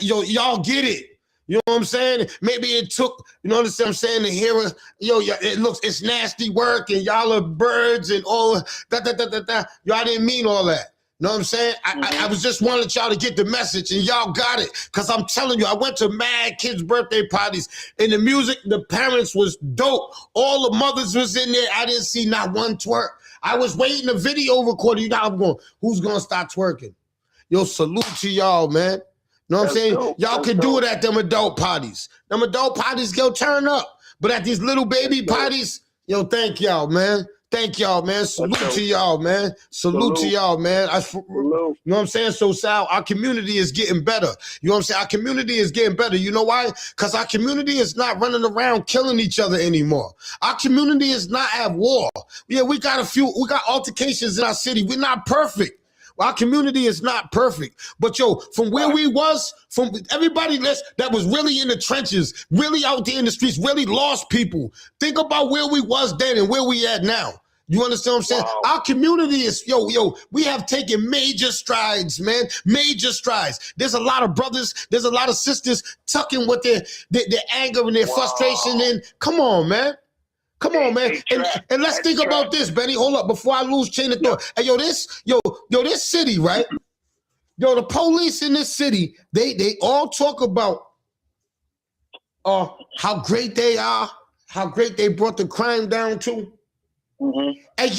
Y'all get it. You know what I'm saying? Maybe it took, you know what I'm saying, to hear it, it's nasty work and y'all are birds and all that. Y'all didn't mean all that. You know what I'm saying? I was just wanting y'all to get the message, and y'all got it. Because I'm telling you, I went to mad kids' birthday parties, and the music, the parents was dope. All the mothers was in there. I didn't see not one twerk. I was waiting a video recording. I'm going, who's going to start twerking? Yo, salute to y'all, man. You know what I'm saying? Dope. Y'all can do it at them adult parties. Them adult parties, turn up. But at these little baby parties, thank y'all, man. Thank y'all, man. Salute to y'all, man. Salute to y'all, man. You know what I'm saying? So, Sal, our community is getting better. You know what I'm saying? Our community is getting better. You know why? Because our community is not running around killing each other anymore. Our community is not at war. Yeah, we got altercations in our city. We're not perfect. Our community is not perfect. But, from where we was, from everybody that was really in the trenches, really out there in the streets, really lost people. Think about where we was then and where we at now. You understand what I'm saying? Wow. Our community is, we have taken major strides, man. Major strides. There's a lot of brothers, there's a lot of sisters tucking with their anger and their frustration in. Come on, man. Come on, man. And let's think about this, Benny. Hold up before I lose chain of thought. Hey, this city, right? The police in this city, they all talk about how great they are, how great they brought the crime down to. Mm-hmm. Hey,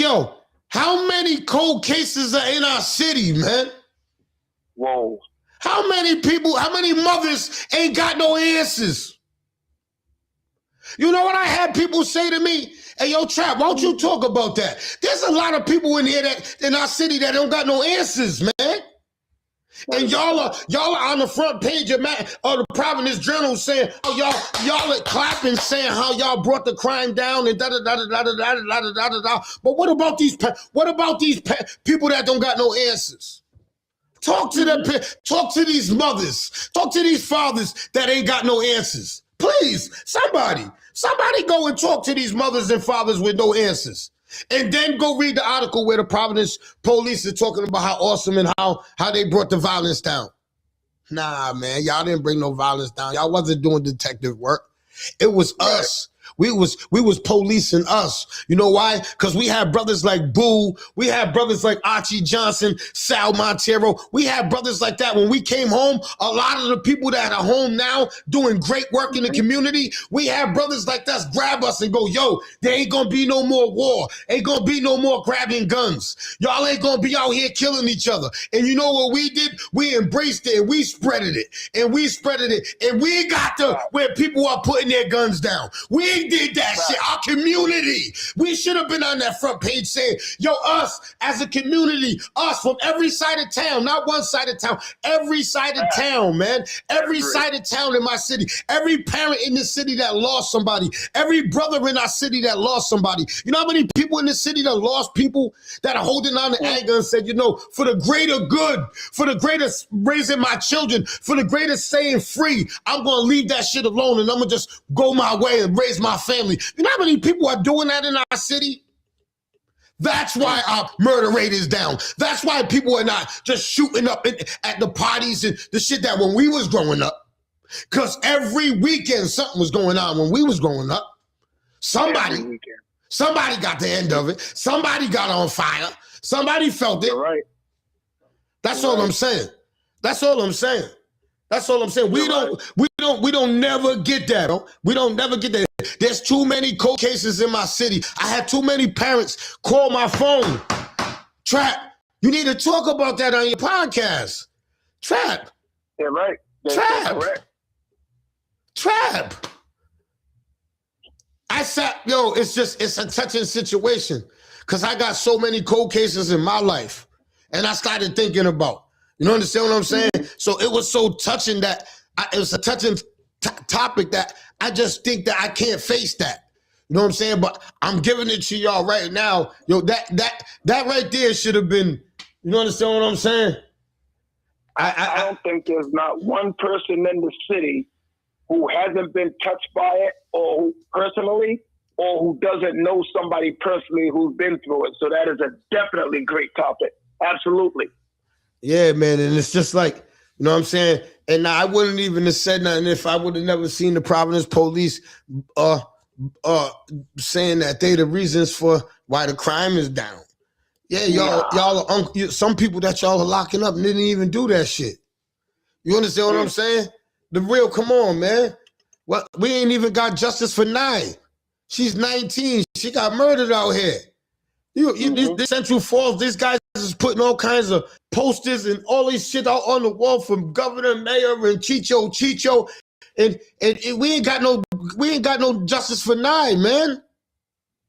how many cold cases are in our city, man? Whoa. How many mothers ain't got no answers? You know what I had people say to me? Hey, yo, Trap, why don't you talk about that? There's a lot of people in here that in our city that don't got no answers, man. And y'all are on the front page of the Providence Journal saying, oh, y'all are clapping saying how y'all brought the crime down and da da da da da da da da da da da. But what about these people that don't got no answers? Talk to them. Talk to these mothers. Talk to these fathers that ain't got no answers. Please, somebody go and talk to these mothers and fathers with no answers. And then go read the article where the Providence police are talking about how awesome and how they brought the violence down. Nah, man, y'all didn't bring no violence down. Y'all wasn't doing detective work. It was us. We was policing us. You know why? Because we had brothers like Boo. We had brothers like Archie Johnson, Sal Montero. We had brothers like that. When we came home, a lot of the people that are home now doing great work in the community, we had brothers like that grab us and go, yo, there ain't gonna be no more war. Ain't gonna be no more grabbing guns. Y'all ain't gonna be out here killing each other. And you know what we did? We embraced it and we spreaded it. And we spreaded it. And we got to where people are putting their guns down. We did that shit. Our community. We should have been on that front page saying, yo, us as a community, us from every side of town, not one side of town, every side of town, man. Every side of town in my city. Every parent in the city that lost somebody. Every brother in our city that lost somebody. You know how many people in the city that lost people that are holding on to anger and said, you know, for the greater good, for the greater raising my children, for the greater staying free, I'm going to leave that shit alone and I'm going to just go my way and raise my family. You know how many people are doing that in our city? That's why our murder rate is down. That's why people are not just shooting up at the parties and the shit that when we was growing up. Because every weekend something was going on when we was growing up. Somebody got the end of it. Somebody got on fire. Somebody felt it. You're right. That's all I'm saying. That's all I'm saying. That's all I'm saying. We don't never get that. Bro. We don't never get that. There's too many cold cases in my city. I had too many parents call my phone. Trap, you need to talk about that on your podcast. Trap. Yeah, right. Trap. I sat, it's a touching situation because I got so many cold cases in my life. And I started thinking about, you know, understand what I'm saying? So it was so touching that it was a touching topic that I just think that I can't face that. You know what I'm saying? But I'm giving it to y'all right now. Yo, that right there should have been, you know, understand what I'm saying? I don't think there's not one person in the city who hasn't been touched by it or who personally or who doesn't know somebody personally who's been through it. So that is a definitely great topic. Absolutely. Yeah, man. And it's just like, you know what I'm saying? And I wouldn't even have said nothing if I would have never seen the Providence police saying that they the reasons for why the crime is down. Yeah, y'all are some people that y'all are locking up didn't even do that shit. You understand what I'm saying? The real, come on, man. Well, we ain't even got justice for Nye. She's 19. She got murdered out here. This Central Falls, these guys is putting all kinds of posters and all this shit out on the wall from governor, mayor, and Chicho, and we ain't got no justice for Nye, man.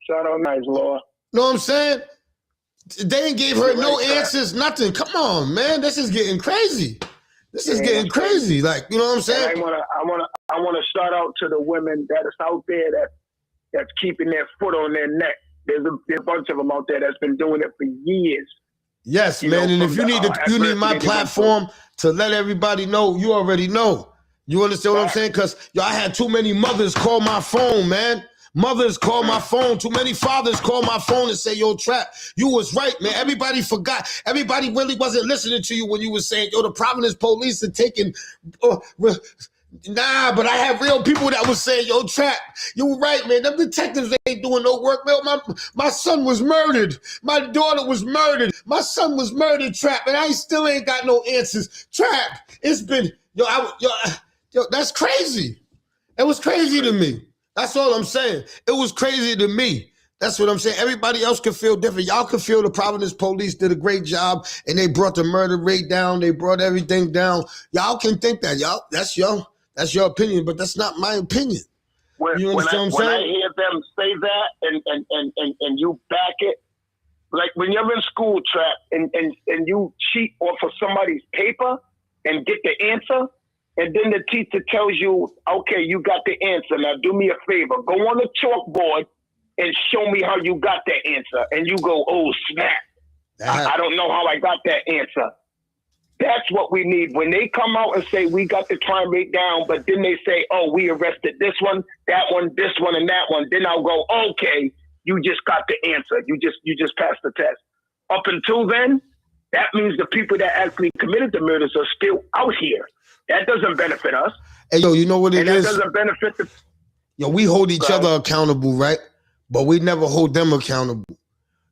Shout out Nye's law. Know what I'm saying? They ain't gave her no answers, nothing. Come on, man. This is getting crazy. This is getting crazy. Like, you know what I'm saying? And I wanna shout out to the women that is out there that's keeping their foot on their neck. There's a bunch of them out there that's been doing it for years. Yes, man. And if you need my platform to let everybody know, you already know. You understand what I'm saying? Because I had too many mothers call my phone, man. Mothers call my phone. Too many fathers call my phone and say, yo, Trap, you was right, man. Everybody forgot. Everybody really wasn't listening to you when you was saying, yo, the Providence police are taking... Nah, but I have real people that was saying, yo, Trap, you were right, man. Them detectives ain't doing no work, man. My son was murdered. My daughter was murdered. My son was murdered, Trap, and I still ain't got no answers. Trap, it's been, yo, that's crazy. It was crazy to me. That's all I'm saying. It was crazy to me. That's what I'm saying. Everybody else can feel different. Y'all can feel the Providence police did a great job and they brought the murder rate down. They brought everything down. Y'all can think that, y'all. That's your opinion, but that's not my opinion. You understand what I'm when I saying? hear them say that and you back it, like when you're in school, Trap, and you cheat off of somebody's paper and get the answer, and then the teacher tells you, okay, you got the answer. Now do me a favor. Go on the chalkboard and show me how you got that answer. And you go, oh, snap. I don't know how I got that answer. That's what we need. When they come out and say, we got the crime rate down, but then they say, oh, we arrested this one, that one, this one, and that one. Then I'll go, okay, you just got the answer. You just passed the test. Up until then, that means the people that actually committed the murders are still out here. That doesn't benefit us. Hey, yo, you know what it is? That doesn't benefit the... Yo, we hold each other accountable, right? But we never hold them accountable.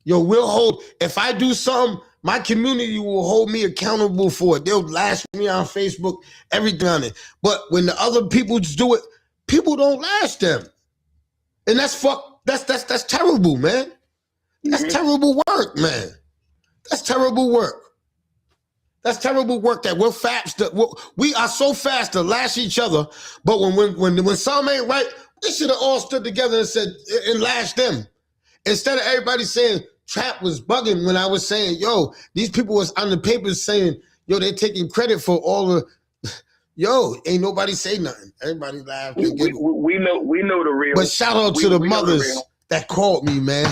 Yo, we'll hold, if I do something, my community will hold me accountable for it. They'll lash me on Facebook, everything on it. But when the other people just do it, people don't lash them. And that's terrible, man. That's terrible work, man. That's terrible work. That's terrible work that we're fast. We are so fast to lash each other, but when something ain't right, they should have all stood together and said and lashed them. Instead of everybody saying Trap was bugging when I was saying, yo, these people was on the papers saying, yo, they're taking credit for all the, yo, ain't nobody say nothing. Everybody laughed. We know the real. But shout out to the mothers that called me, man,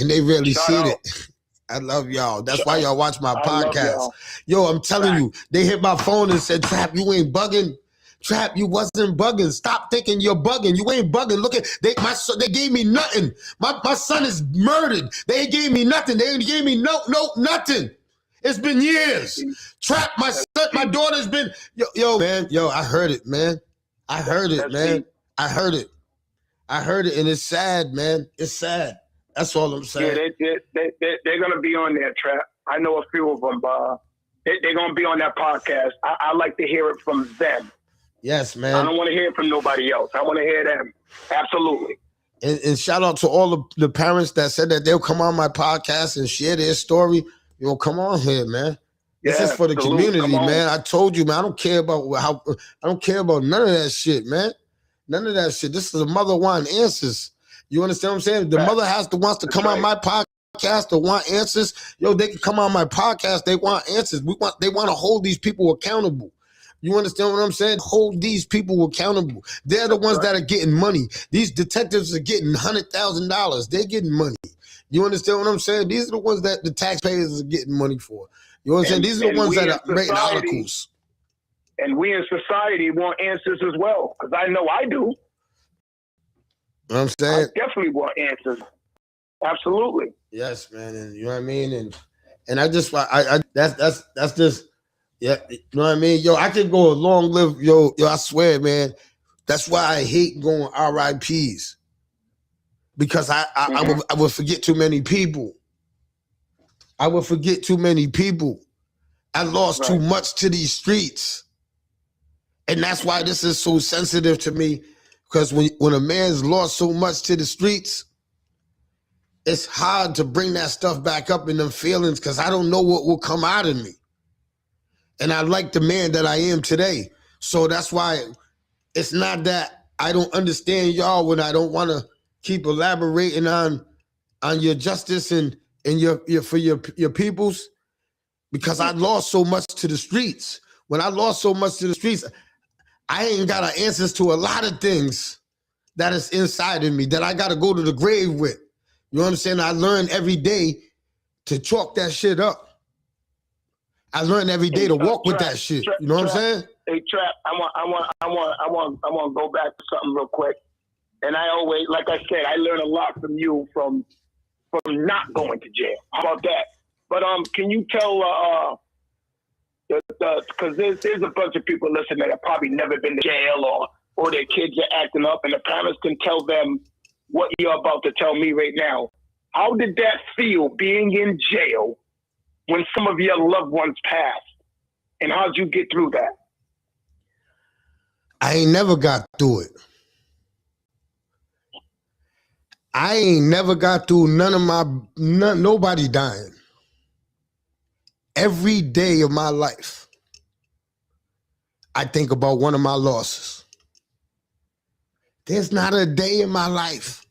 and they really seen it. I love y'all. That's why y'all watch my podcast. Yo, I'm telling you, they hit my phone and said, Trap, you ain't bugging. Trap, you wasn't bugging. Stop thinking you're bugging. You ain't bugging. Look at they gave me nothing. My son is murdered. They gave me nothing. They gave me nothing. It's been years. Trap, my son, my daughter's been yo, man. Yo, I heard it, man. I heard it, man. I heard it. I heard it, and it's sad, man. It's sad. That's all I'm saying. Yeah, they're gonna be on there, Trap. I know a few of them. They're gonna be on that podcast. I like to hear it from them. Yes, man. I don't want to hear it from nobody else. I want to hear them. Absolutely. And shout out to all the parents that said that they'll come on my podcast and share their story. You know, come on here, man. This is for the community, man. I told you, man. I don't care about none of that shit, man. None of that shit. This is a mother wanting answers. You understand what I'm saying? The mother wants to come on my podcast to want answers. Yo, they can come on my podcast. They want answers. They want to hold these people accountable. You understand what I'm saying? Hold these people accountable. They're the ones that are getting money. These detectives are getting $100,000. They're getting money. You understand what I'm saying? These are the ones that the taxpayers are getting money for. You know what I'm saying? These are the ones that are writing articles. And we in society want answers as well, because I know I do. You know what I'm saying? I definitely want answers. Absolutely. Yes, man. And you know what I mean? And I just that's just. Yeah, you know what I mean? Yo, I can go a long live, yo, I swear, man. That's why I hate going RIPs. Because I would forget too many people. I would forget too many people. I lost too much to these streets. And that's why this is so sensitive to me. Because when a man's lost so much to the streets, it's hard to bring that stuff back up in them feelings because I don't know what will come out of me. And I like the man that I am today. So that's why it's not that I don't understand y'all when I don't want to keep elaborating on your justice and your for your peoples, because I lost so much to the streets. When I lost so much to the streets, I ain't got answers to a lot of things that is inside of me that I got to go to the grave with. You understand? I learn every day to chalk that shit up. I learn every day to walk with that shit. You know what I'm saying? Hey, Trap, I want to go back to something real quick. And I always, like I said, I learn a lot from you from not going to jail. How about that? But can you tell because there's a bunch of people listening that have probably never been to jail or their kids are acting up, and the parents can tell them what you're about to tell me right now. How did that feel being in jail when some of your loved ones passed? And how'd you get through that? I ain't never got through it. I ain't never got through nobody dying. Every day of my life, I think about one of my losses. There's not a day in my life.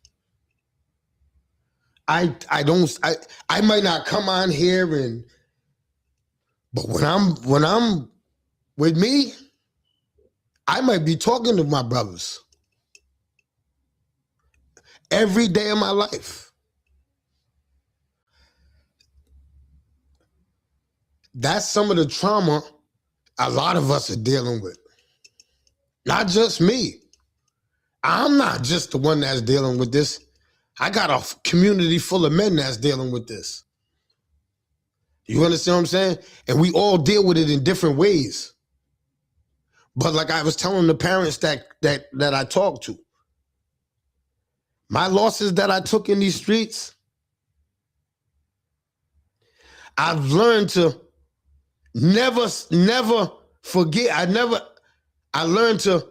I might not come on here but when I'm with me, I might be talking to my brothers every day of my life. That's some of the trauma a lot of us are dealing with. Not just me. I'm not just the one that's dealing with this. I got a community full of men that's dealing with this. You understand what I'm saying? And we all deal with it in different ways. But like I was telling the parents that I talked to, my losses that I took in these streets, I've learned to never forget. I learned to,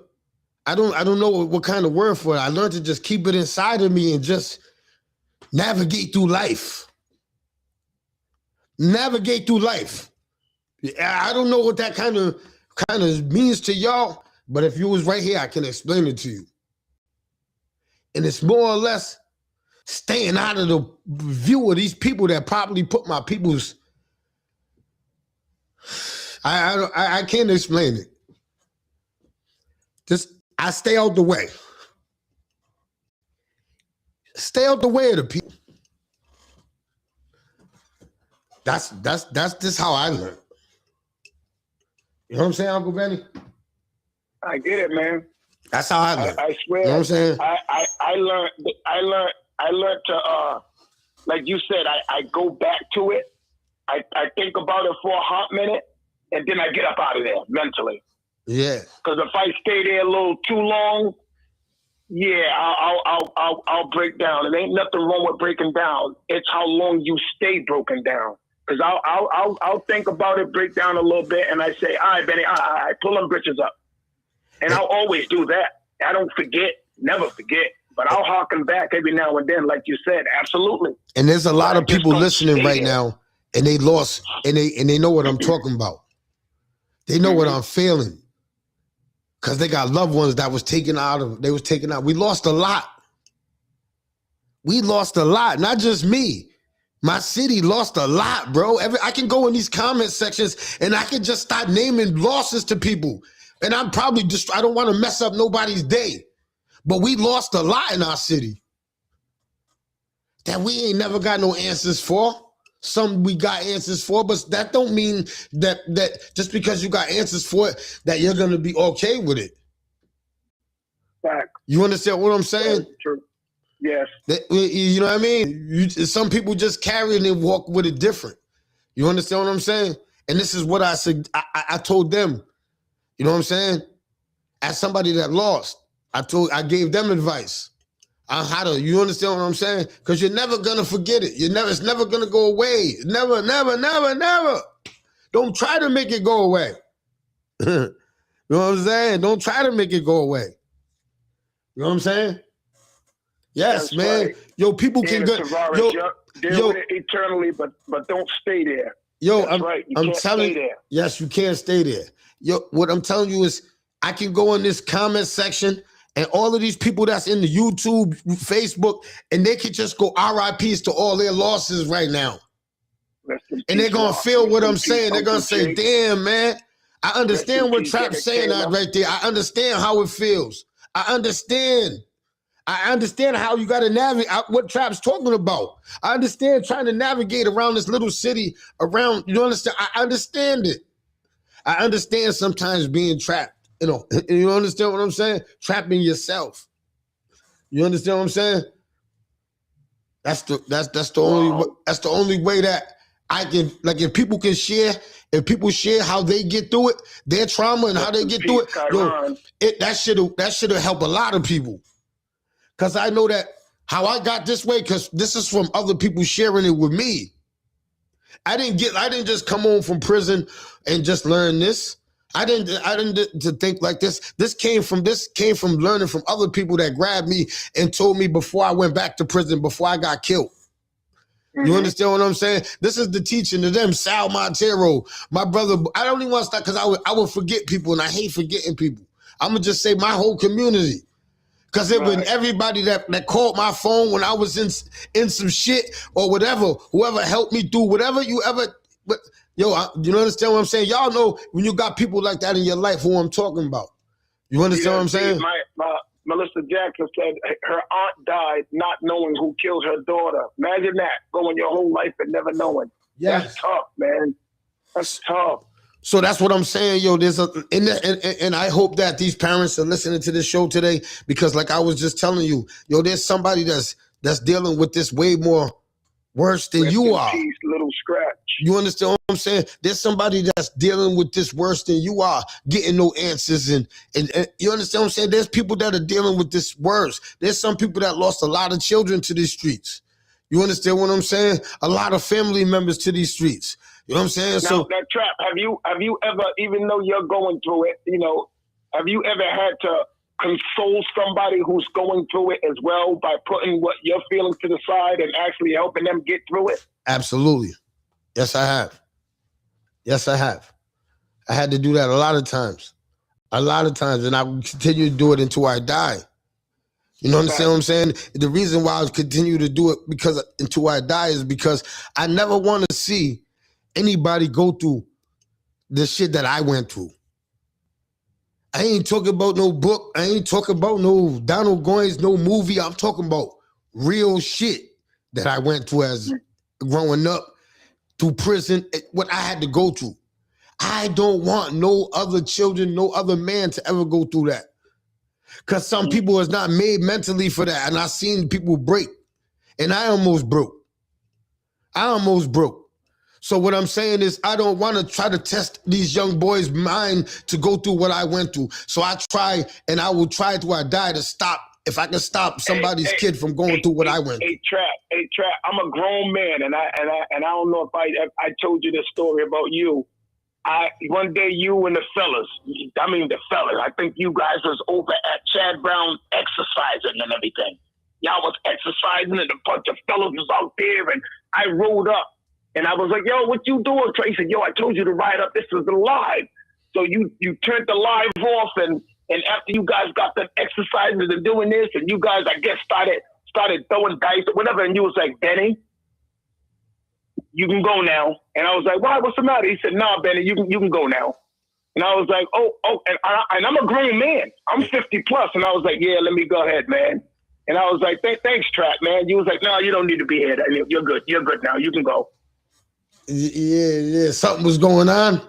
I don't know what kind of word for it. I learned to just keep it inside of me and just navigate through life. Navigate through life. I don't know what that kind of means to y'all, but if you was right here, I can explain it to you. And it's more or less staying out of the view of these people that probably put my people's. I can't explain it. Just I stay out the way. Stay out the way of the people. That's just how I learned. You know what I'm saying, Uncle Benny? I get it, man. That's how I learned. I swear. You know what I'm saying? I learned to like you said, I go back to it. I think about it for a hot minute, and then I get up out of there mentally. Yeah. Because if I stay there a little too long, yeah, I'll break down. It ain't nothing wrong with breaking down. It's how long you stay broken down. Because I'll think about it, break down a little bit, and I say, all right, Benny, I pull them britches up. And I'll always do that. I don't forget, never forget. But I'll harken back every now and then, like you said, absolutely. And there's a lot of people listening right now, and they lost, and they know what I'm talking about. They know what I'm feeling. Because they got loved ones that was taken out. We lost a lot. We lost a lot, not just me. My city lost a lot, bro. I can go in these comment sections and I can just start naming losses to people. And I'm probably just, I don't want to mess up nobody's day. But we lost a lot in our city that we ain't never got no answers for. Some we got answers for, but that don't mean that just because you got answers for it, that you're going to be okay with it. Fact. You understand what I'm saying? That's true. Yes. You know what I mean? Some people just carry it and walk with it different. You understand what I'm saying? And this is what I said. I told them, you know what I'm saying? As somebody that lost, I gave them advice on how to, you understand what I'm saying? Because you're never going to forget it. It's never going to go away. Never, never, never, never. Don't try to make it go away. You know what I'm saying? Don't try to make it go away. You know what I'm saying? Yes, that's man. Right. Yo, people can go. Deal with it eternally, but don't stay there. Yo, I'm telling you. Yes, you can't stay there. Yo, what I'm telling you is I can go in this comment section and all of these people that's in the YouTube, Facebook, and they can just go RIPs to all their losses right now. And they're going to feel what I'm saying. They're going to say, damn, man, I understand what Trap's saying right there. I understand how it feels. I understand how you got to navigate what Trap's talking about. I understand trying to navigate around this little city around, you understand? I understand it. I understand sometimes being trapped, you know. You understand what I'm saying? Trapping yourself. You understand what I'm saying? That's the only way that I can, like, if people share how they get through it, their trauma and how they get through it, that should have helped a lot of people. Because I know that how I got this way, because this is from other people sharing it with me. I didn't just come home from prison and just learn this. I didn't to think like this. This came from learning from other people that grabbed me and told me before I went back to prison, before I got killed. You understand what I'm saying? This is the teaching to them. Sal Montero, my brother. I don't even want to start because I would forget people, and I hate forgetting people. I'm going to just say my whole community. Because it was everybody that called my phone when I was in some shit or whatever, whoever helped me do whatever you ever, but yo, you understand what I'm saying? Y'all know when you got people like that in your life who I'm talking about. You understand what I'm saying? Melissa Jackson said her aunt died not knowing who killed her daughter. Imagine that, going your whole life and never knowing. Yes. That's tough, man. That's tough. So that's what I'm saying, yo. And I hope that these parents are listening to this show today, because like I was just telling you, yo, there's somebody that's dealing with this way more worse than you are. Peace, little scratch. You understand what I'm saying? There's somebody that's dealing with this worse than you are, getting no answers, and you understand what I'm saying? There's people that are dealing with this worse. There's some people that lost a lot of children to these streets. You understand what I'm saying? A lot of family members to these streets. You know what I'm saying? Now, So that Trap, have you ever, even though you're going through it, you know, have you ever had to console somebody who's going through it as well by putting what you're feeling to the side and actually helping them get through it? absolutely. Yes, I have. Yes, I have. I had to do that a lot of times. And I will continue to do it until I die. You know what I'm saying? The reason why I continue to do it until I die is because I never want to see anybody go through the shit that I went through. I ain't talking about no book. I ain't talking about no Donald Goines, no movie. I'm talking about real shit that I went through as growing up, through prison, what I had to go through. I don't want no other children, no other man to ever go through that. Because some people is not made mentally for that. And I've seen people break. And I almost broke. So what I'm saying is I don't want to try to test these young boys' mind to go through what I went through. So I try, and I will try till I die to stop. If I can stop somebody's kid from going through what I went through. Hey, Trap, I'm a grown man, and I don't know if I told you this story about you. One day you and the fellas, I think you guys was over at Chad Brown exercising and everything. Y'all was exercising and a bunch of fellas was out there, and I rolled up and I was like, yo, what you doing? He said, yo, I told you to ride up. This is the live. So you turned the live off, and after you guys got them exercising and doing this, and you guys, I guess, started throwing dice or whatever, and you was like, Benny, you can go now. And I was like, why? What's the matter? He said, nah, Benny, you can go now. And I was like, oh, and I'm a grown man. I'm 50 plus. And I was like, yeah, let me go ahead, man. And I was like, thanks, Trap, man. You was like, no, you don't need to be here. You're good. You're good now. You can go. Yeah. Something was going on.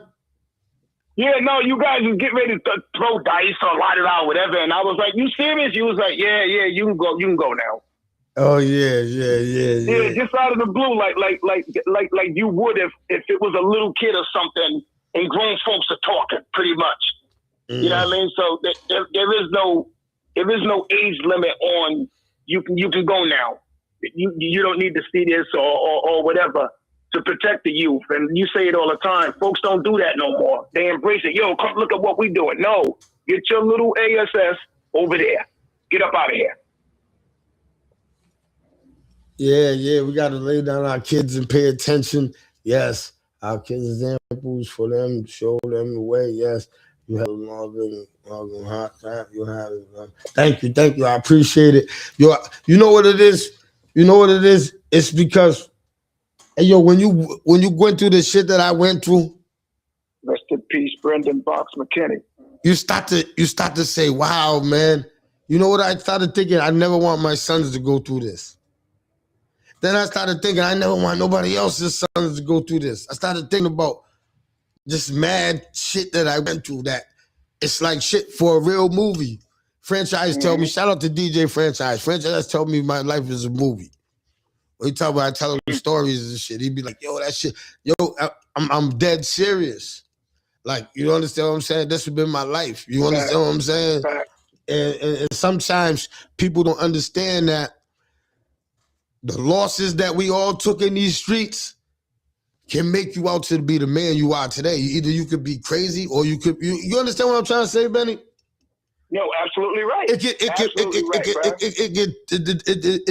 Yeah, no, you guys was getting ready to throw dice or light it out, whatever. And I was like, you serious? You was like, yeah, you can go now. Oh yeah. Yeah, just out of the blue, like you would if it was a little kid or something and grown folks are talking, pretty much. You know what I mean? So there is no age limit on you can go now. You don't need to see this or whatever to protect the youth. And you say it all the time. Folks don't do that no more. They embrace it. Yo, come look at what we doing. No, get your little ASS over there. Get up out of here. Yeah, we got to lay down our kids and pay attention. Yes, our kids examples for them, show them the way. Yes, you have a long hot time. You have it. Thank you. I appreciate it. You know what it is? It's because, hey, yo, when you went through the shit that I went through, rest in peace, Brendan Box McKinney. You start to say, wow, man. You know what I started thinking? I never want my sons to go through this. Then I started thinking, I never want nobody else's sons to go through this. I started thinking about just mad shit that I went through, that it's like shit for a real movie. Franchise told me, shout out to DJ Franchise. Franchise told me my life is a movie. When he talk about, I tell him stories and shit, he'd be like, yo, that shit, I'm dead serious. Like, you understand what I'm saying? This has been my life. You understand what I'm saying? And sometimes people don't understand that the losses that we all took in these streets can make you out to be the man you are today. Either you could be crazy or you understand what I'm trying to say, Benny? No, absolutely right. It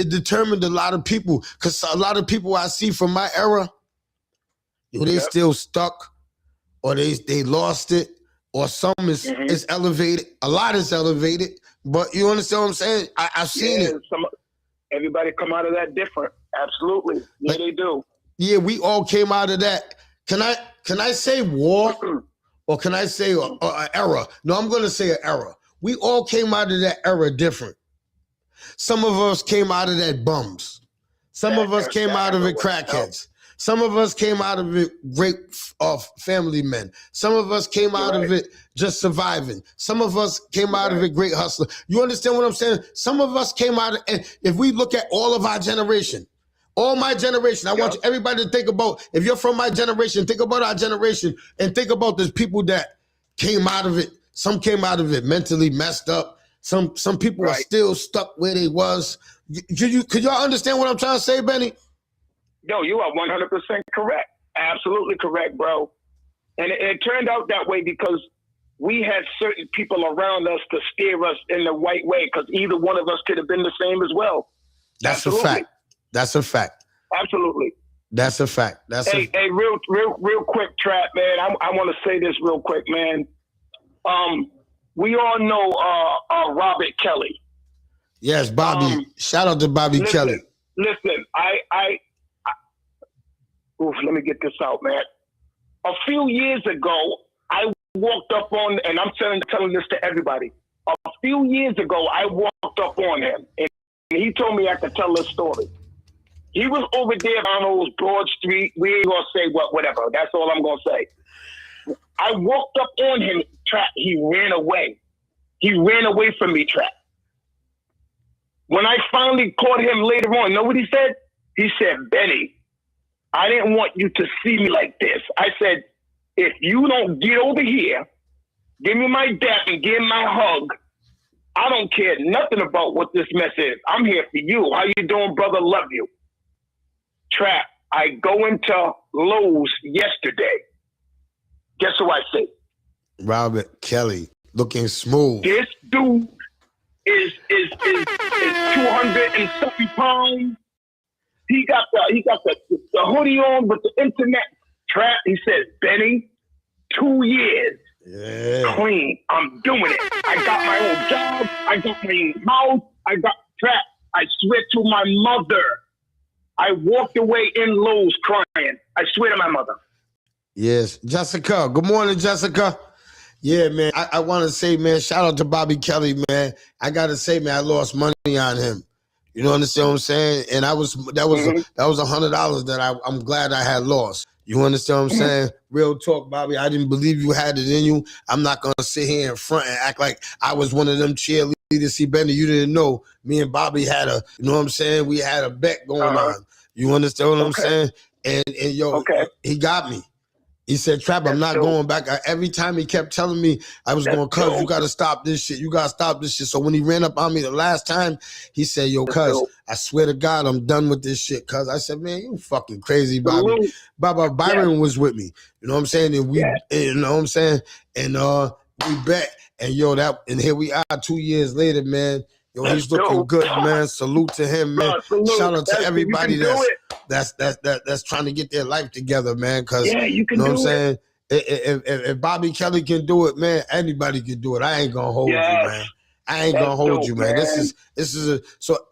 determined a lot of people, because a lot of people I see from my era, they still stuck, or they lost it, or some is elevated. A lot is elevated, But you understand what I'm saying? I've seen it. Everybody come out of that different. Absolutely. Yeah, they do. Yeah, we all came out of that. Can I say war? Or can I say an era? No, I'm going to say an era. We all came out of that era different. Some of us came out of that bums. Some of us came out of it crackheads. Some of us came out of it great family men. Some of us came out of it just surviving. Some of us came out of it great hustler. You understand what I'm saying? Some of us came out of, and if we look at all of our generation, all my generation, I want you, everybody to think about, if you're from my generation, think about our generation and think about the people that came out of it. Some came out of it mentally messed up. Some people are still stuck where they was. Could y'all understand what I'm trying to say, Benny? No, you are 100% correct. Absolutely correct, bro. And it turned out that way because we had certain people around us to steer us in the right way, because either one of us could have been the same as well. That's a fact. That's a fact. Absolutely. That's a fact. Hey, real quick, Trap, man. I want to say this real quick, man. We all know Robert Kelly. Yes, Bobby. Shout out to Bobby Kelly. Listen, let me get this out, man. A few years ago, I walked up on, and I'm telling this to everybody. A few years ago, I walked up on him, and he told me I could tell this story. He was over there on those Broad Street. We ain't gonna say whatever. That's all I'm gonna say. I walked up on him, Trap. He ran away. He ran away from me, Trap. When I finally caught him later on, know what he said? He said, Benny, I didn't want you to see me like this. I said, if you don't get over here, give me my dap and give me my hug, I don't care nothing about what this mess is. I'm here for you. How you doing, brother? Love you. Trap, I go into Lowe's yesterday. Guess who I see? Robert Kelly, looking smooth. This dude is 270 pounds. He got the hoodie on with the internet. Trap, he said, Benny, 2 years. Yeah. Clean. I'm doing it. I got my own job. I got my own house. I got Trap. I swear to my mother. I walked away in Lowe's crying. I swear to my mother. Yes. Jessica. Good morning, Jessica. Yeah, man. I want to say, man, shout out to Bobby Kelly, man. I got to say, man, I lost money on him. You know, understand what I'm saying? And that was $100 that I'm glad I had lost. You understand what I'm saying? Real talk, Bobby. I didn't believe you had it in you. I'm not going to sit here in front and act like I was one of them cheerleaders. See, Benny, you didn't know. Me and Bobby had you know what I'm saying? We had a bet going on. You understand what I'm saying? And he got me. He said, Trap, I'm not going back. Every time he kept telling me I was going, cuz, you got to stop this shit. You got to stop this shit. So when he ran up on me the last time, he said, yo, cuz, I swear to God, I'm done with this shit, cuz. I said, man, you fucking crazy, Bobby. Byron was with me. You know what I'm saying? And we, you know what I'm saying? And we bet. And and here we are 2 years later, man. Yo, he's looking good, man. Salute to him, man. Shout out to everybody that's trying to get their life together, man. Cause you know what I'm saying? If Bobby Kelly can do it, man, anybody can do it. I ain't gonna hold you, man. I ain't gonna hold you, man. This is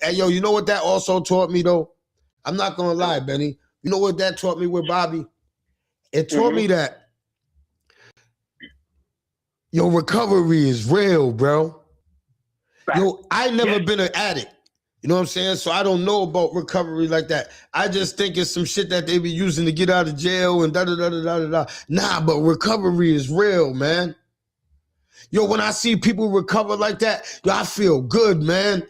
hey, yo, you know what that also taught me though? I'm not gonna lie, Benny. You know what that taught me with Bobby? It taught me that your recovery is real, bro. Yo, I never been an addict. You know what I'm saying? So I don't know about recovery like that. I just think it's some shit that they be using to get out of jail and da-da-da-da-da-da. Nah, but recovery is real, man. Yo, when I see people recover like that, yo, I feel good, man.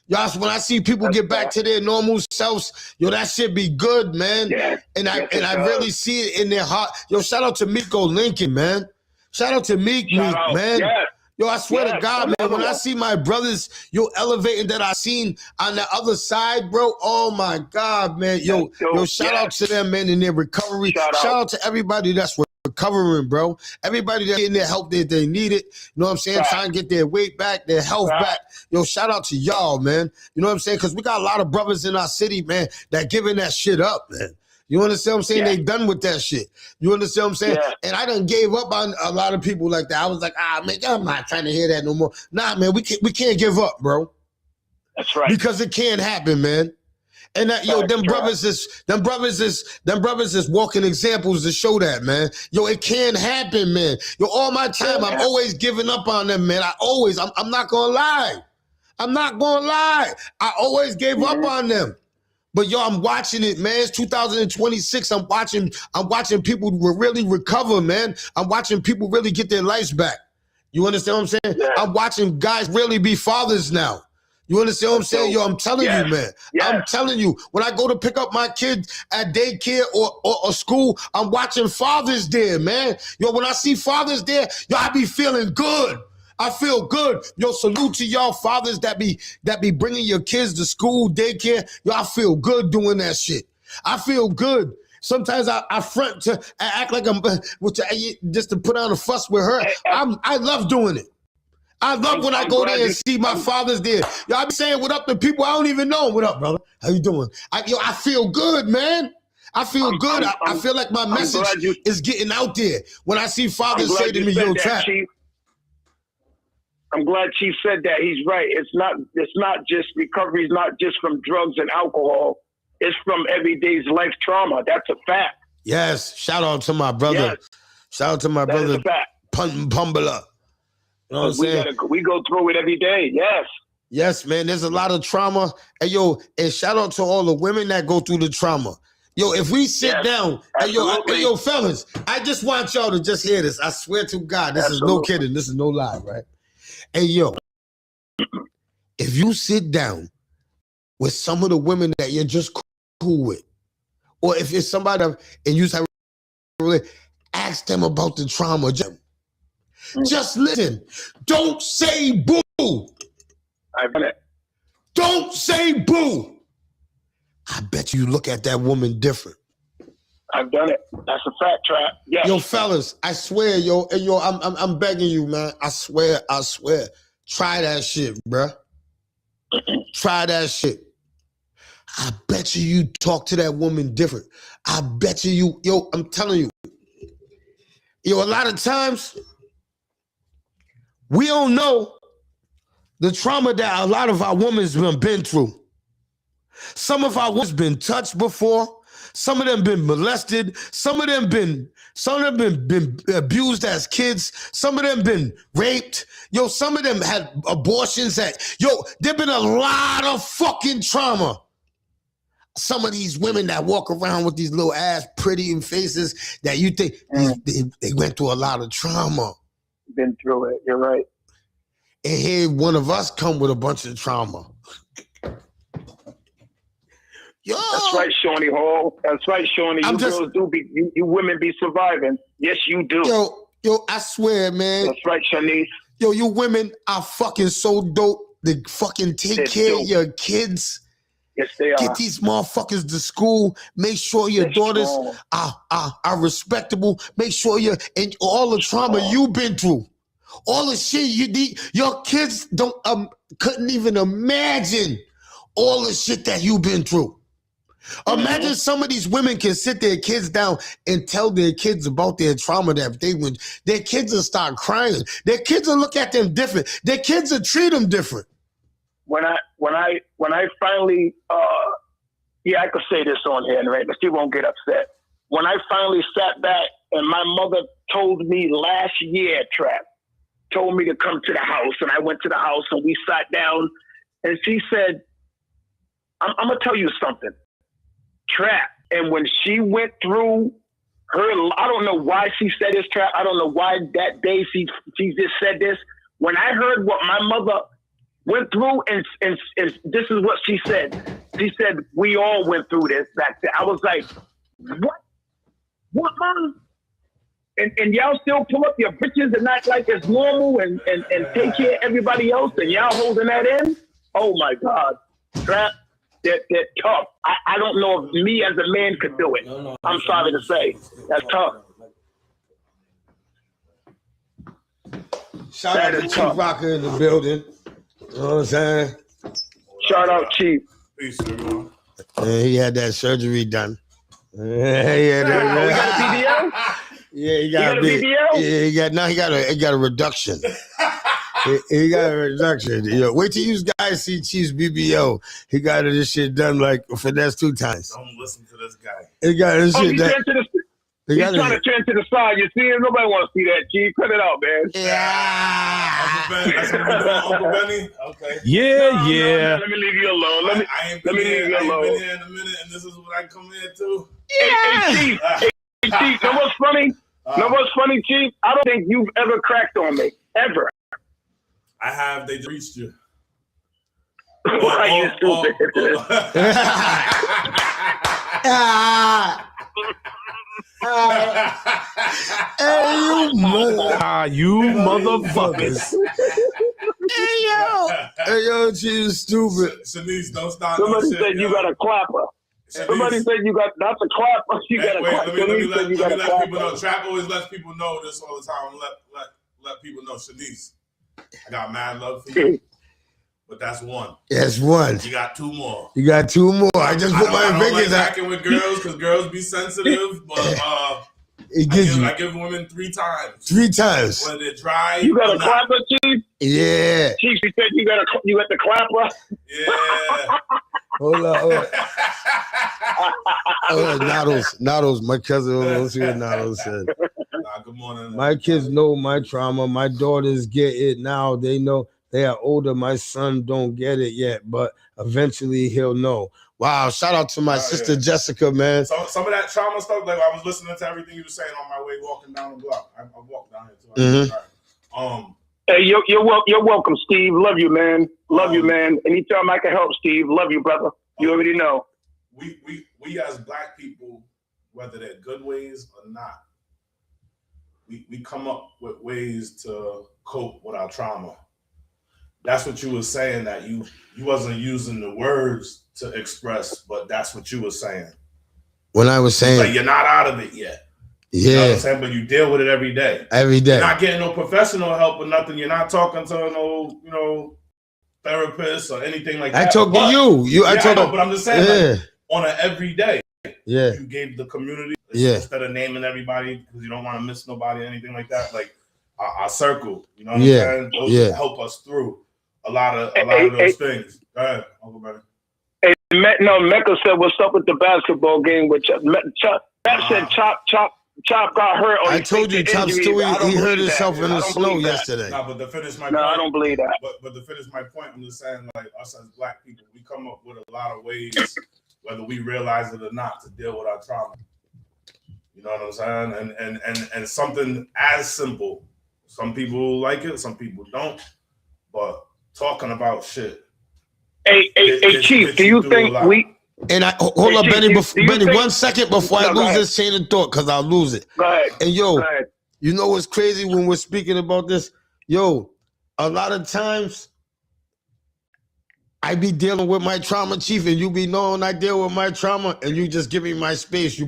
Yo, when I see people get back to their normal selves, yo, that shit be good, man. And I really see it in their heart. Yo, shout out to Miko Lincoln, man. Shout out to Meek, man. Yo, I swear to God, man, when I see my brothers, elevating that I seen on the other side, bro, oh my God, man. Yo, shout out to them, man, in their recovery. Shout out to everybody that's recovering, bro. Everybody that's getting their help that they need it. You know what I'm saying? Trying to get their weight back, their health back. Yo, shout out to y'all, man. You know what I'm saying? Because we got a lot of brothers in our city, man, that giving that shit up, man. You understand what I'm saying? Yeah. They done with that shit. You understand what I'm saying? Yeah. And I done gave up on a lot of people like that. I was like, man, I'm not trying to hear that no more. Nah, man, we can't give up, bro. That's right. Because it can't happen, man. And that, yo, them brothers is walking examples to show that, man. Yo, it can't happen, man. Yo, all my time, I'm always giving up on them, man. I'm not gonna lie. I'm not gonna lie. I always gave up on them. But yo, I'm watching it, man. It's 2026. I'm watching people really recover, man. I'm watching people really get their lives back. You understand what I'm saying? Yeah. I'm watching guys really be fathers now. You understand what I'm saying? Yo, I'm telling you, man. I'm telling you, when I go to pick up my kids at daycare or school, I'm watching fathers there, man. Yo, when I see fathers there, yo, I be feeling good. I feel good. Yo, salute to y'all fathers that be bringing your kids to school, daycare. Yo, I feel good doing that shit. I feel good. Sometimes I front to act like I'm just to put on a fuss with her. I love doing it. I love when I go there and see my fathers there. Yo, I be saying what up to people I don't even know. What up, brother? How you doing? I feel good, man. I feel good. I feel like my message is getting out there. When I see fathers say to me, yo, Trap. I'm glad Chief said that. He's right. It's not just recovery. It's not just from drugs and alcohol. It's from everyday's life trauma. That's a fact. Yes. Shout out to my brother. Yes. Shout out to my brother. Pumbala. You know what I'm saying? We go through it every day. Yes. Yes, man. There's a lot of trauma. And yo, and shout out to all the women that go through the trauma. Yo, if we sit down, and yo, fellas, I just want y'all to just hear this. I swear to God, this is no kidding. This is no lie, right? Hey, yo, if you sit down with some of the women that you're just cool with, or if it's somebody and you have ask them about the trauma, just listen. Don't say boo. I've done it. Don't say boo. I bet you look at that woman different. I've done it. That's a fact, Trap. Yes. Yo, fellas, I swear, yo, I'm begging you, man. I swear. Try that shit, bruh. Try that shit. I bet you talk to that woman different. I bet you, yo, I'm telling you. Yo, a lot of times, we don't know the trauma that a lot of our women's been through. Some of our women's been touched before. Some of them been molested. Some of them been abused as kids. Some of them been raped. Yo, some of them had abortions. There been a lot of fucking trauma. Some of these women that walk around with these little ass pretty faces that you think they went through a lot of trauma. Been through it. You're right. And here one of us come with a bunch of trauma. Yo. That's right, Shawnee Hall. That's right, Shawnee. You women be surviving. Yes, you do. Yo, I swear, man. That's right, Shanice. Yo, you women are fucking so dope. They fucking take care of your kids. Yes, they are. Get these motherfuckers to school. Make sure your daughters are respectable. Make sure and all the trauma you've been through. All the shit you need. Your kids couldn't even imagine all the shit that you've been through. Imagine some of these women can sit their kids down and tell their kids about their trauma that they went. Their kids will start crying. Their kids will look at them different. Their kids will treat them different. When I finally, I could say this on here, right? But she won't get upset. When I finally sat back and my mother told me last year, Trap, told me to come to the house, and I went to the house and we sat down, and she said, I'm gonna tell you something, Trap. And when she went through I don't know why she said this, Trap. I don't know why that day she just said this. When I heard what my mother went through, and this is what she said. She said, we all went through this back then. I was like, what, Mom? And y'all still pull up your bitches and act like it's normal and take care of everybody else, and y'all holding that in? Oh my God, Trap. They're tough. I don't know if me as a man could do it. No, I'm sorry to say. That's tough. Shout out to Chief Rocker in the building. You know what I'm saying? Shout out, Chief. Peace, everyone. He had that surgery done. Yeah, We got a BBL? yeah, he You got a got BBL? yeah, he got a reduction. he got a reduction. Wait till you guys see Chief's BBO. He got this shit done like finesse 2 times. Don't listen to this guy. He got this shit He's done. He's trying to turn to the side. You see him? Nobody wants to see that, Chief. Cut it out, man. Yeah. Uncle Ben, that's what we're doing, Uncle Benny? Okay. Yeah, No, yeah. let me leave you alone. Let me I ain't let been me leave you here alone. in a minute, and this is what I come here to. Hey, Chief. Hey, Chief. Know what's funny? Know what's funny, Chief? I don't think you've ever cracked on me. Ever. I have. They reached you. Why you stupid? Hey, You motherfuckers. Hey, yo, Chief, stupid. Shanice, don't start. Somebody no shit, said you got a clapper. Shanice, Somebody said you got not a clapper. You got a wait, clapper. let me Somebody said you got a let people know. clapper. Trap always lets people know this all the time. Let people know. Shanice, I got mad love for you, but that's one. That's one. You got 2 more. You got 2 more. I just put my I don't fingers like out. acting with girls because girls be sensitive, but It gives you I give women 3 times. 3 times. Whether they're dry, You got or a not. clapper, Chief? Yeah. Chief, she said you got the clapper. Yeah. Hold on. Nados, my cousin. Let's see what Nados said. Nah, good morning. My kids know my trauma. My daughters get it now. They know they are older. My son don't get it yet, but eventually he'll know. Wow. Shout out to my sister Jessica, man. So some of that trauma stuff, like I was listening to everything you were saying on my way walking down the block. I walked down here too. Hey, you're welcome, Steve. Love you, man. Love you, man. Anytime I can help, Steve. Love you, brother. You already know. We as Black people, whether they're good ways or not, we come up with ways to cope with our trauma. That's what you were saying, that you wasn't using the words to express, but that's what you were saying. When I was saying, like, you're not out of it yet. Yeah. You know what I'm saying? But you deal with it every day. Every day. You're not getting no professional help or nothing. You're not talking to no therapist or anything like that. I talk to you. I talk. But I'm just saying, on an everyday. Yeah. You gave the community, yeah, instead of naming everybody because you don't want to miss nobody or anything like that. Like our circle, you know what I'm saying? Those help us through a lot of those things. Go ahead, Uncle Benny. Hey, Mecca said, "What's up with the basketball game?" Which said, Chop got hurt. I told you, Chop still he hurt himself in the snow yesterday. No, but to finish my point, I don't believe that. But to finish my point, I'm just saying, like, us as Black people, we come up with a lot of ways, whether we realize it or not, to deal with our trauma. You know what I'm saying? And something as simple. Some people like it, some people don't. But talking about shit. Hey, Chief, do you think we? And I hold up, Benny. Benny, 1 second before I lose this chain of thought, because I'll lose it. Go ahead. And you know what's crazy when we're speaking about this? Yo, a lot of times I be dealing with my trauma, Chief, and you be knowing I deal with my trauma, and you just give me my space.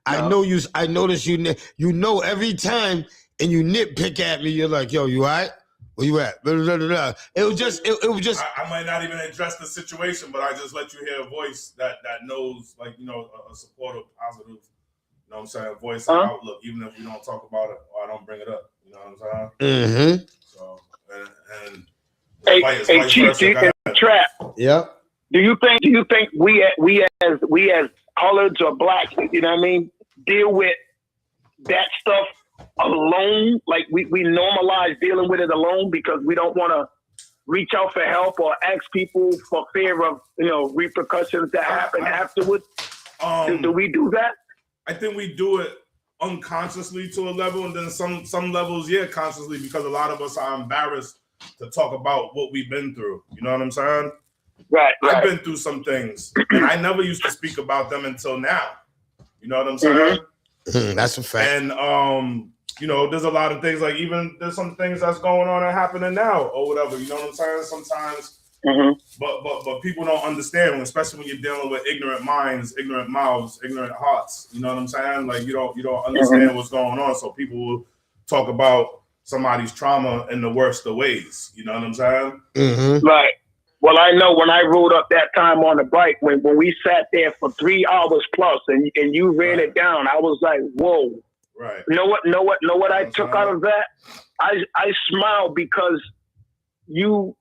I notice you know every time, and you nitpick at me. You're like, yo, you all right? Where you at? Blah, blah, blah, blah. It was just. I might not even address the situation, but I just let you hear a voice that knows, like, you know, a supportive, positive, you know what I'm saying, voice and outlook, even if we don't talk about it or I don't bring it up. You know what I'm saying? Mm-hmm. So and hey, Chief, Trap. Yeah. Do you think we as coloreds or Blacks, you know what I mean, deal with that stuff alone? Like we normalize dealing with it alone because we don't want to reach out for help or ask people for fear of, you know, repercussions that happen afterwards? Do we do that? I think we do it unconsciously to a level, and then some levels, consciously, because a lot of us are embarrassed to talk about what we've been through. You know what I'm saying? Right. I've been through some things, and I never used to speak about them until now. You know what I'm saying? Mm-hmm. That's a fact. And you know, there's a lot of things, like even there's some things that's going on and happening now or whatever. You know what I'm saying? Sometimes, but people don't understand, especially when you're dealing with ignorant minds, ignorant mouths, ignorant hearts. You know what I'm saying? Like you don't understand what's going on, so people will talk about somebody's trauma in the worst of ways. You know what I'm saying? Mm-hmm. Right. Well, I know when I rode up that time on the bike, when we sat there for 3 hours plus, and you ran it down, I was like, whoa. Right. You know what I took out of that? I smiled because you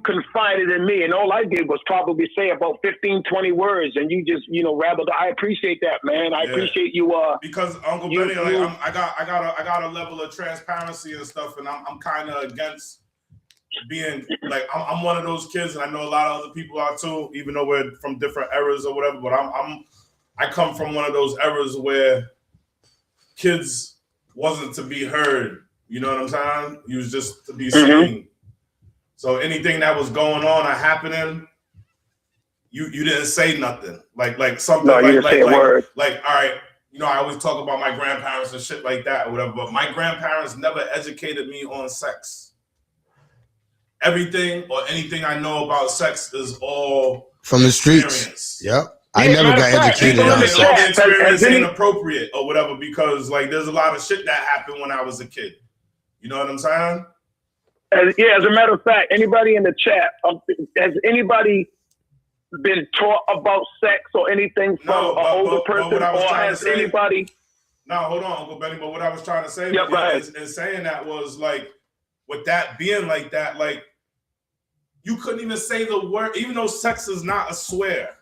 confided in me, and all I did was probably say about 15, 20 words, and you just, rabbled. I appreciate that, man. I appreciate you. Because Uncle Benny, I got a level of transparency and stuff, and I'm kind of against being like, I'm one of those kids, and I know a lot of other people are too, even though we're from different eras or whatever. But I come from one of those eras where kids wasn't to be heard. You know what I'm saying? You was just to be seen. So anything that was going on or happening, you didn't say nothing. Like something no, you didn't say a word. Like, all right, I always talk about my grandparents and shit like that or whatever, but my grandparents never educated me on sex. Everything or anything I know about sex is all from the streets. Experience. Yep. I never got educated on sex. The experience ain't appropriate or whatever, because like there's a lot of shit that happened when I was a kid. You know what I'm saying? As a matter of fact, anybody in the chat, has anybody been taught about sex or anything from an older person, or has anybody? No, hold on, Uncle Benny. But what I was trying to say in saying that was like, with that being like that, like you couldn't even say the word, even though sex is not a swear.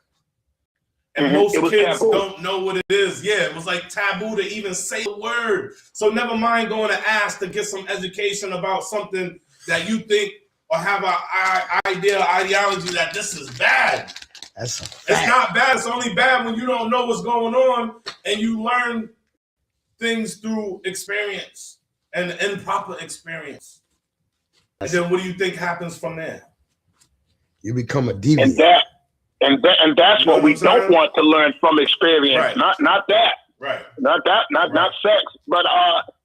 And most kids don't know what it is. Yeah, it was like taboo to even say the word. So never mind going to ask to get some education about something that you think or have an ideology that this is bad. That's a fact. It's not bad. It's only bad when you don't know what's going on and you learn things through experience and improper experience. And then what do you think happens from there? You become a deviant. And that's what we don't want to learn from experience. Right. Not that. Right. Not sex. But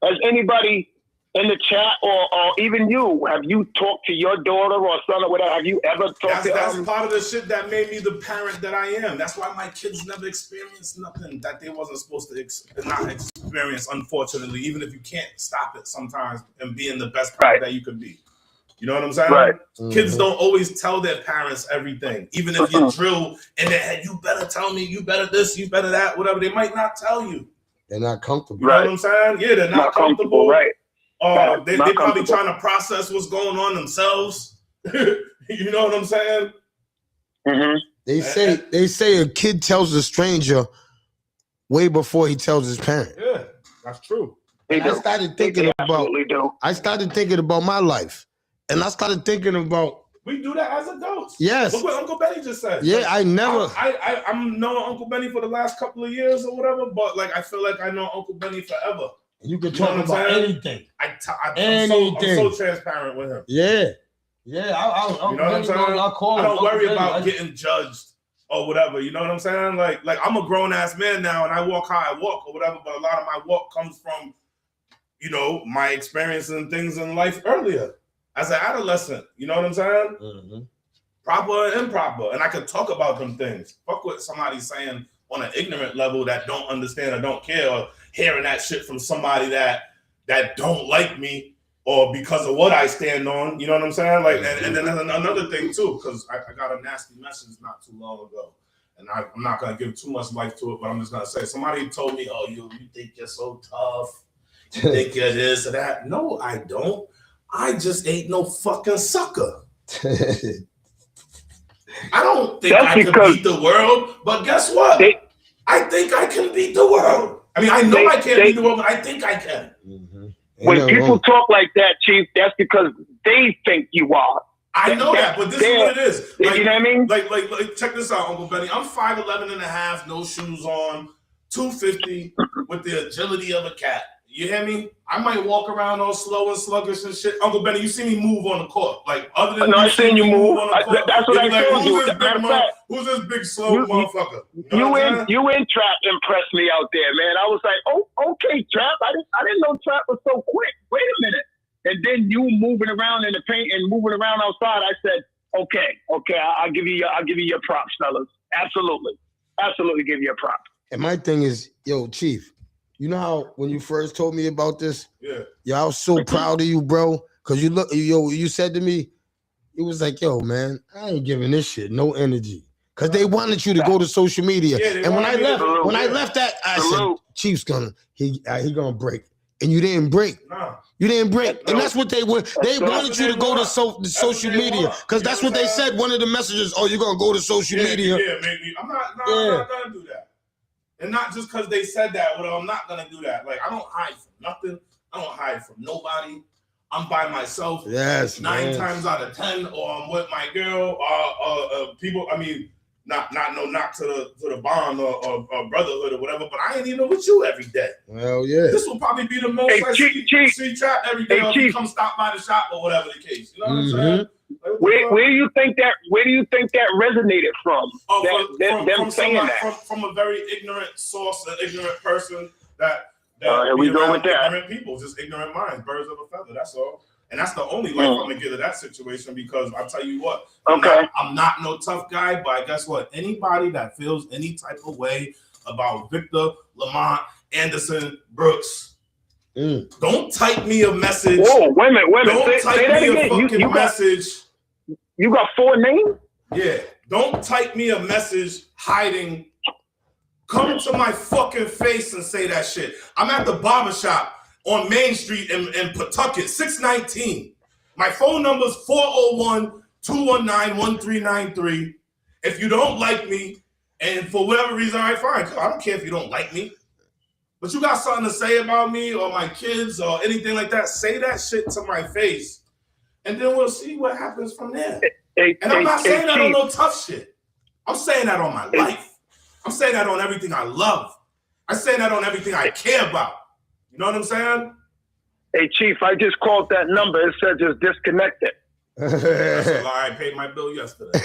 has anybody in the chat or even you, have you talked to your daughter or son or whatever? Have you ever talked to them? That's part of the shit that made me the parent that I am. That's why my kids never experienced nothing that they wasn't supposed to not experience, unfortunately, even if you can't stop it sometimes and being the best parent that you could be. You know what I'm saying? Right. Kids don't always tell their parents everything. Even if you drill in their head, you better tell me, you better this, you better that, whatever. They might not tell you. They're not comfortable. You know what I'm saying? Yeah, they're not comfortable. Right. They probably trying to process what's going on themselves. You know what I'm saying? Mm-hmm. They say a kid tells a stranger way before he tells his parent. Yeah, that's true. I started thinking about my life. And I started thinking about. We do that as adults. Yes. Look what Uncle Benny just said. Yeah, I never. I'm knowing Uncle Benny for the last couple of years or whatever, but like I feel like I know Uncle Benny forever. You can talk about anything. I'm so transparent with him. Yeah. You know what I'm saying? I don't worry about getting judged or whatever. You know what I'm saying? Like I'm a grown ass man now, and I walk how I walk or whatever. But a lot of my walk comes from, my experience and things in life earlier. As an adolescent, you know what I'm saying? Mm-hmm. Proper and improper. And I could talk about them things. Fuck what somebody's saying on an ignorant level that don't understand or don't care, or hearing that shit from somebody that don't like me or because of what I stand on. You know what I'm saying? Like, and then another thing too, because I got a nasty message not too long ago. And I'm not going to give too much life to it, but I'm just going to say, somebody told me, oh, you think you're so tough. You think you're this or that. No, I don't. I just ain't no fucking sucker. I don't think I can beat the world, but guess what? I think I can beat the world. I mean, I know I can't beat the world, but I think I can. Mm-hmm. When people talk like that, Chief, that's because they think you are. I know that, but this is what it is. Like, you know what I mean? Like, check this out, Uncle Benny. I'm 5'11" and a half, no shoes on, 250 with the agility of a cat. You hear me? I might walk around all slow and sluggish and shit. Uncle Benny, you see me move on the court. Like, other than I seen you move on the court, that's what I told you. Who's this big slow motherfucker? You in Trap impressed me out there, man. I was like, oh, okay, Trap. I didn't know Trap was so quick. Wait a minute. And then you moving around in the paint and moving around outside. I said, okay, I'll give you your props, fellas. Absolutely give you a prop. And my thing is, yo, Chief. You know how when you first told me about this, yeah, I was so proud of you, bro. Cause you said to me, He was like, yo, man, I ain't giving this shit no energy. Cause they wanted you to go to social media. Yeah, and when I wanted left that, I said, Chief's he gonna break. And you didn't break. Nah. You didn't break. And that's what they were. They wanted you to go to the social media. Because that's what they said. One of the messages, oh, you're gonna go to social media. Yeah, maybe. I'm not gonna do that. And not just because they said that, well, I'm not gonna do that. Like, I don't hide from nothing. I don't hide from nobody. I'm by myself. Yes, 9 times out of 10, or I'm with my girl, people. I mean, not no knock to the bond or brotherhood or whatever, but I ain't even with you every day. Well, yeah. This will probably be the most I see Trap every day. Or come stop by the shop or whatever the case. You know what I'm saying? Like, where do you think that resonated from? From a very ignorant source, an ignorant person that here we go with that. Ignorant people, just ignorant minds, birds of a feather. That's all. And that's the only life I'm gonna give to that situation, because I'll tell you what, I'm not no tough guy, but guess what? Anybody that feels any type of way about Victor Lamont Anderson Brooks, don't type me a message. Whoa, wait a minute. Don't type me a fucking message. You got 4 names? Yeah. Don't type me a message hiding. Come to my fucking face and say that shit. I'm at the barbershop on Main Street in Pawtucket, 619. My phone number is 401-219-1393. If you don't like me, and for whatever reason, all right, fine. I don't care if you don't like me. But you got something to say about me or my kids or anything like that, say that shit to my face. And then we'll see what happens from there. And I'm not saying that on no tough shit. I'm saying that on my life. I'm saying that on everything I love. I say that on everything I care about. You know what I'm saying? Hey, Chief, I just called that number. It said just disconnected. That's a lie. I paid my bill yesterday.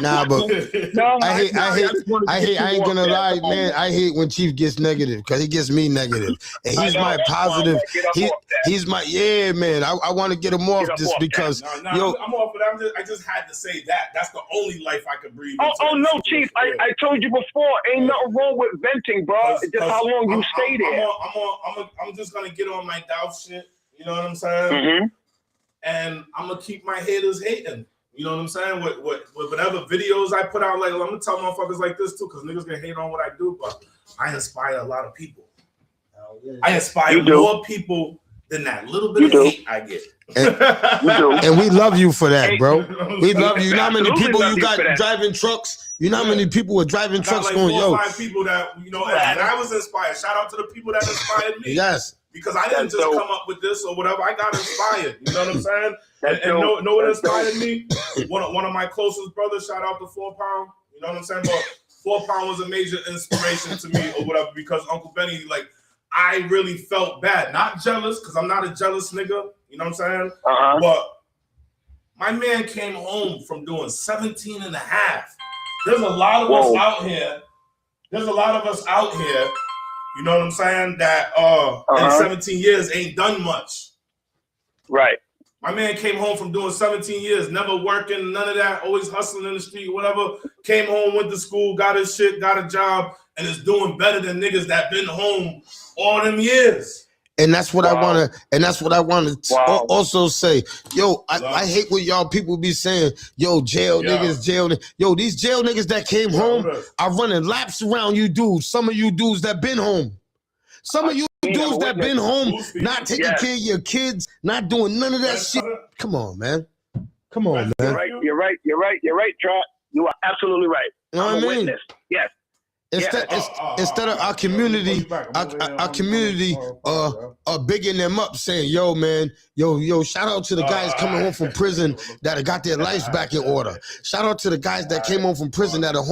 Nah, but I ain't gonna lie, man. I hate when Chief gets negative, because he gets me negative. And he's my positive. He's my man. I want to get him off this because yo, I'm off, but I just had to say that. That's the only life I could breathe. Oh no, Chief. I told you before, ain't nothing wrong with venting, bro. It's just how long you stay there. I'm just gonna get on my doubt shit. You know what I'm saying? Mm-hmm. And I'm gonna keep my haters hating. You know what I'm saying? With whatever videos I put out, like I'm gonna tell motherfuckers like this too, because niggas can hate on what I do, but I inspire a lot of people. I inspire more people than that little bit of hate I get. And we love you for that, bro. We love you. You know how many people you got driving trucks? You know how many people were driving trucks like going, 4 or 5 people that, you know, and I was inspired. Shout out to the people that inspired me. Yes. Because I didn't just come up with this or whatever. I got inspired. You know what I'm saying? And know what inspired me? One of my closest brothers, shout out to 4 Pound. You know what I'm saying? But 4 Pound was a major inspiration to me or whatever, because Uncle Benny, like, I really felt bad. Not jealous, because I'm not a jealous nigga. You know what I'm saying? But my man came home from doing 17 and a half. There's a lot of us out here. There's a lot of us out here, you know what I'm saying, that in 17 years ain't done much. Right. My man came home from doing 17 years, never working, none of that, always hustling in the street, whatever. Came home, went to school, got his shit, got a job, and is doing better than niggas that been home all them years. And that's what I want to, and that's what I want to also say. Yo, I hate what y'all people be saying. Yo, jail niggas, jail. Yo, these jail niggas that came home are running laps around you dudes. Some of you dudes that been home. Some of you dudes that been home, not taking care of your kids, not doing none of that shit. Come on, man. Come on, man. You're right, Trap. You are absolutely right. You know what I mean? Witness. Yes. Instead of our community, our community bigging them up, saying, yo, man, yo, shout out to the guys coming home from prison that have got their lives back in order. Shout out to the guys that came home from prison that are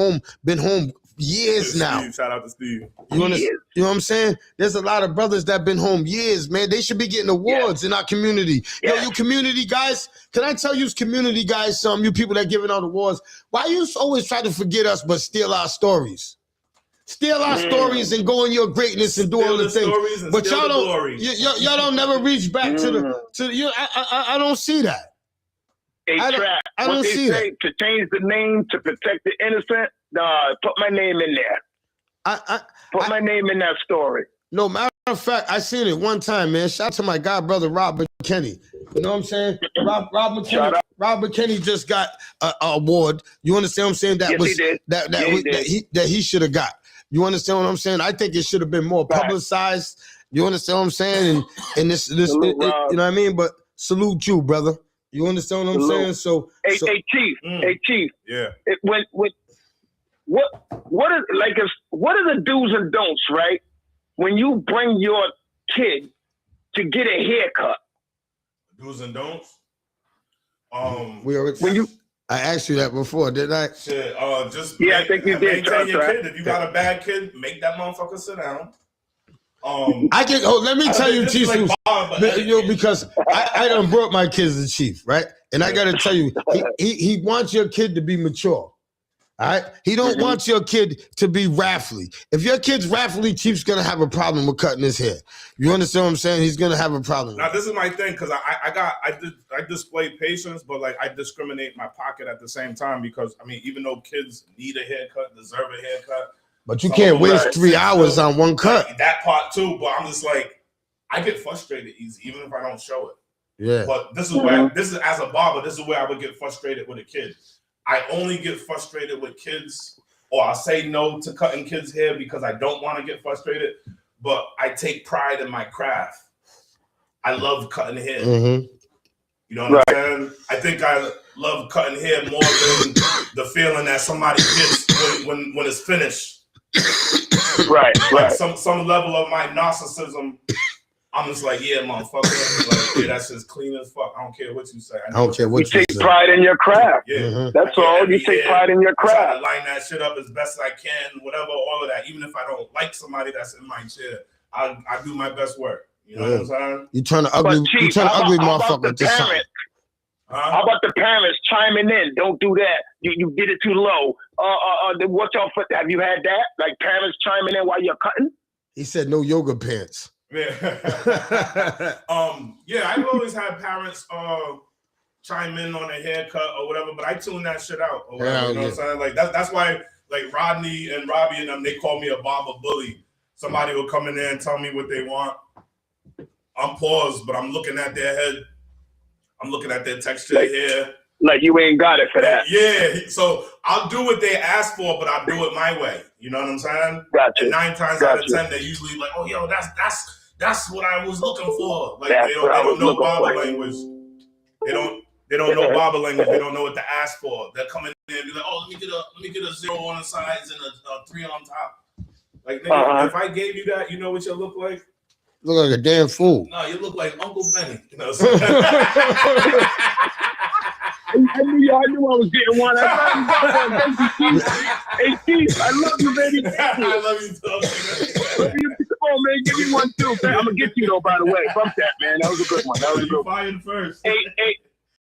been home years now. Shout out to Steve. You know what I'm saying? There's a lot of brothers that been home years, man. They should be getting awards in our community. Yo, you community guys, can I tell you community guys, you people that giving out awards, why you always try to forget us but steal our stories? Steal our stories and go in your greatness and do all the things. But y'all don't never reach back to you. I don't see that. I don't see that. To change the name to protect the innocent, put my name in there. Put my name in that story. No, matter of fact, I seen it one time, man. Shout out to my god brother Rob McKinney. You know what I'm saying? Rob McKinney just got an award. You understand what I'm saying? That Yes, was he did. that he should have got. You understand what I'm saying? I think it should have been more publicized. You understand what I'm saying? And this you know what I mean? But salute you, brother. You understand what I'm saying? So, hey, Chief. Yeah. What are the do's and don'ts, right? When you bring your kid to get a haircut. Do's and don'ts. I asked you that before, didn't I? Shit, I think you did. Maintain your kid. If you got a bad kid, make that motherfucker sit down. Let me tell you, Chief, because I done brought my kids to Chief, right? And I gotta tell you, he wants your kid to be mature. All right, he don't want your kid to be raffly. If your kid's raffly, Chief's gonna have a problem with cutting his hair. You understand what I'm saying? He's gonna have a problem. Now this is my thing, because I display patience, but like I discriminate my pocket at the same time, because I mean, even though kids need a haircut, deserve a haircut, but you can't waste 3 hours on one cut. Like, that part too, but I'm just like, I get frustrated easy, even if I don't show it. Yeah. But this is where as a barber, this is where I would get frustrated with a kid. I only get frustrated with kids, or I say no to cutting kids' hair because I don't want to get frustrated, but I take pride in my craft. I love cutting hair. Mm-hmm. You know what I'm saying? I think I love cutting hair more than the feeling that somebody gets when it's finished. Like some level of my narcissism, I'm just like, yeah, motherfucker. Like, yeah, that's just clean as fuck. I don't care what you say. I don't care what you say. You take pride in your craft. Yeah. That's all. You take pride in your I try craft. to line that shit up as best I can, whatever, all of that. Even if I don't like somebody that's in my chair, I do my best work. You know what I'm saying? You turn an ugly motherfucker to something. How about the parents chiming in? Don't do that. You did it too low. What's your foot? Have you had that? Like parents chiming in while you're cutting? He said no yoga pants. Yeah. I've always had parents chime in on a haircut or whatever, but I tune that shit out. Or whatever, you know what I'm saying? Like that's why like Rodney and Robbie and them, they call me a barber bully. Somebody will come in there and tell me what they want. I'm paused, but I'm looking at their head. I'm looking at their texture hair. Like you ain't got it for that. Yeah. So I'll do what they ask for, but I'll do it my way. You know what I'm saying? Gotcha. And 9 times out of 10, they're usually like, oh, yo, that's what I was looking for. Like they don't know barber language. They don't know barber language. They don't know what to ask for. They're coming in and be like, oh, let me get a 0 on the sides and a 3 on top. Like, nigga, if I gave you that, you know what you look like? Look like a damn fool. No, you look like Uncle Benny. You know. I knew I was getting one. Hey, Keith, I love you, baby. I love you too. Come on, man, give me one too. I'm gonna get you though. By the way, bump that, man. That was a good one. You fired first. Hey,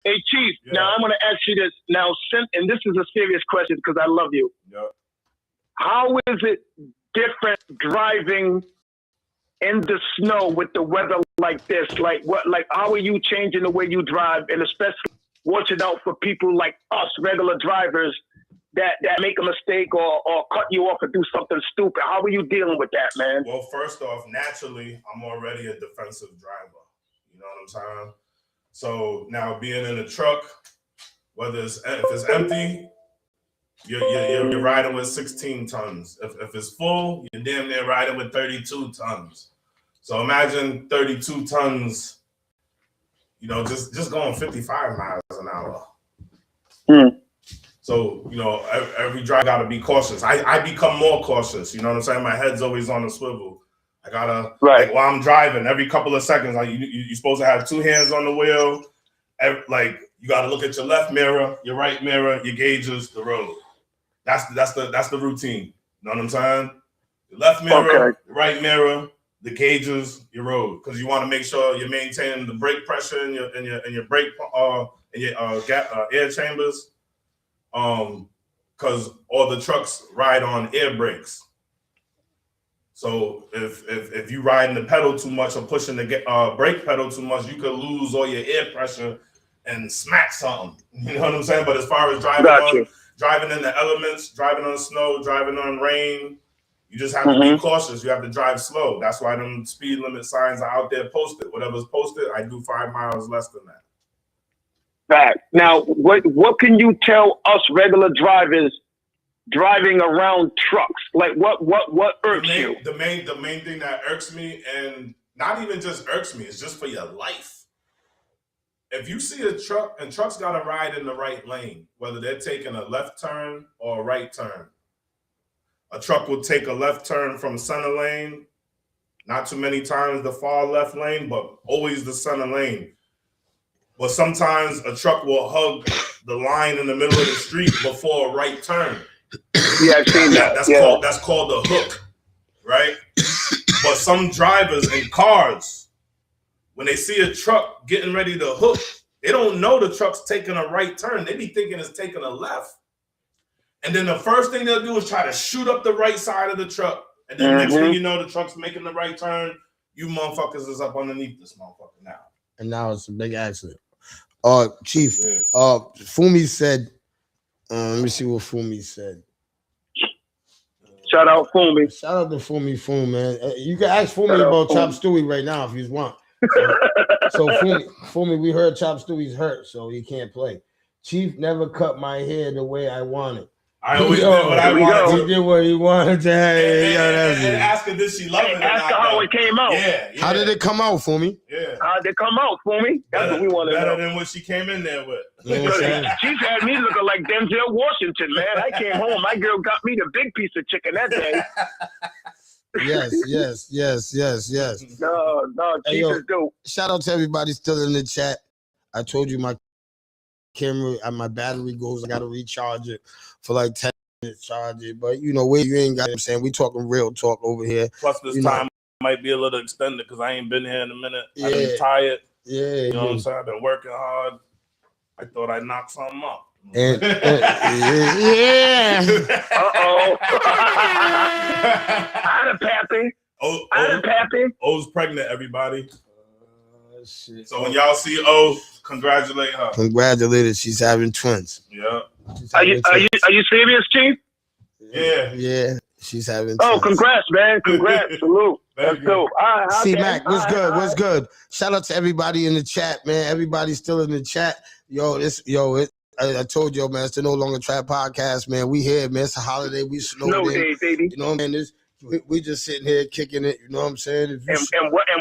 Chief. Yeah. Now I'm gonna ask you this. Now, and this is a serious question because I love you. Yeah. How is it different driving in the snow with the weather like this? Like how are you changing the way you drive, and especially watching out for people like us, regular drivers, that make a mistake or cut you off or do something stupid? How are you dealing with that, man? Well, first off, naturally, I'm already a defensive driver. You know what I'm saying? So now being in a truck, if it's empty, you're riding with 16 tons. If it's full, you're damn near riding with 32 tons. So imagine 32 tons, just going 55 miles an hour. So, every drive got to be cautious. I become more cautious. You know what I'm saying? My head's always on a swivel. I got to, while I'm driving, every couple of seconds, you're supposed to have 2 hands on the wheel. You got to look at your left mirror, your right mirror, your gauges, the road. That's the routine. You know what I'm saying? Your left mirror, your right mirror, the gauges, your road, because you want to make sure you're maintaining the brake pressure in your brake air chambers. Because all the trucks ride on air brakes. So if you riding the pedal too much or pushing the brake pedal too much, you could lose all your air pressure and smack something. You know what I'm saying? But as far as driving in the elements, driving on snow, driving on rain, You just have to be cautious. You have to drive slow. That's why them speed limit signs are out there posted. Whatever's posted, I do 5 miles less than that. Fact. Now, what can you tell us regular drivers driving around trucks? Like what irks you? The main thing that irks me, and not even just irks me, it's just for your life. If you see a truck, and trucks got to ride in the right lane, whether they're taking a left turn or a right turn. A truck will take a left turn from center lane, not too many times the far left lane, but always the center lane. But sometimes a truck will hug the line in the middle of the street before a right turn. Yeah, I've seen that. That's called a hook, right? But some drivers in cars, when they see a truck getting ready to hook, they don't know the truck's taking a right turn. They be thinking it's taking a left. And then the first thing they'll do is try to shoot up the right side of the truck. And then next thing you know, the truck's making the right turn. You motherfuckers is up underneath this motherfucker now. And now it's a big accident. Chief, Fumi said, let me see what Fumi said. Shout out Fumi. Shout out to Fumi, man. You can ask Fumi about Chop Stewie right now if you want. So Fumi, we heard Chop Stewie's hurt, so he can't play. Chief never cut my hair the way I wanted. I always did what I wanted. He did what he wanted to. And ask her, did she love it? Ask her how it came out. Yeah. How did it come out, Fumi? Yeah. How did it come out, Fumi? That's what we want to know. Better than what she came in there with. You know what I'm saying? She's had me looking like Denzel Washington, man. I came home. My girl got me the big piece of chicken that day. Yes. No, Chief is dope. Shout out to everybody still in the chat. I told you my camera and my battery goes. I got to recharge it for like 10 minutes, charge it. But you know, where you ain't got, I'm saying, we talking real talk over here. Plus, this time might be a little extended because I ain't been here in a minute. I've been tired. Yeah. You know what I'm saying? I've been working hard. I thought I'd knock something up. And Uh-oh. I'd have Pappy. O's pregnant, everybody. Shit. So when y'all see O, congratulate her. Congratulated. She's having twins. Yeah. Are you serious, Chief? Yeah. She's having twins. Oh, congrats, man. Congrats. Salute. That's dope. See, Mac, what's good? What's good? Shout out to everybody in the chat, man. Everybody's still in the chat. I told you, man, it's the No Longer Trap podcast, man. We here, man. It's a holiday. We snowed in. Day, baby. You know, man, we just sitting here kicking it. You know what I'm saying? And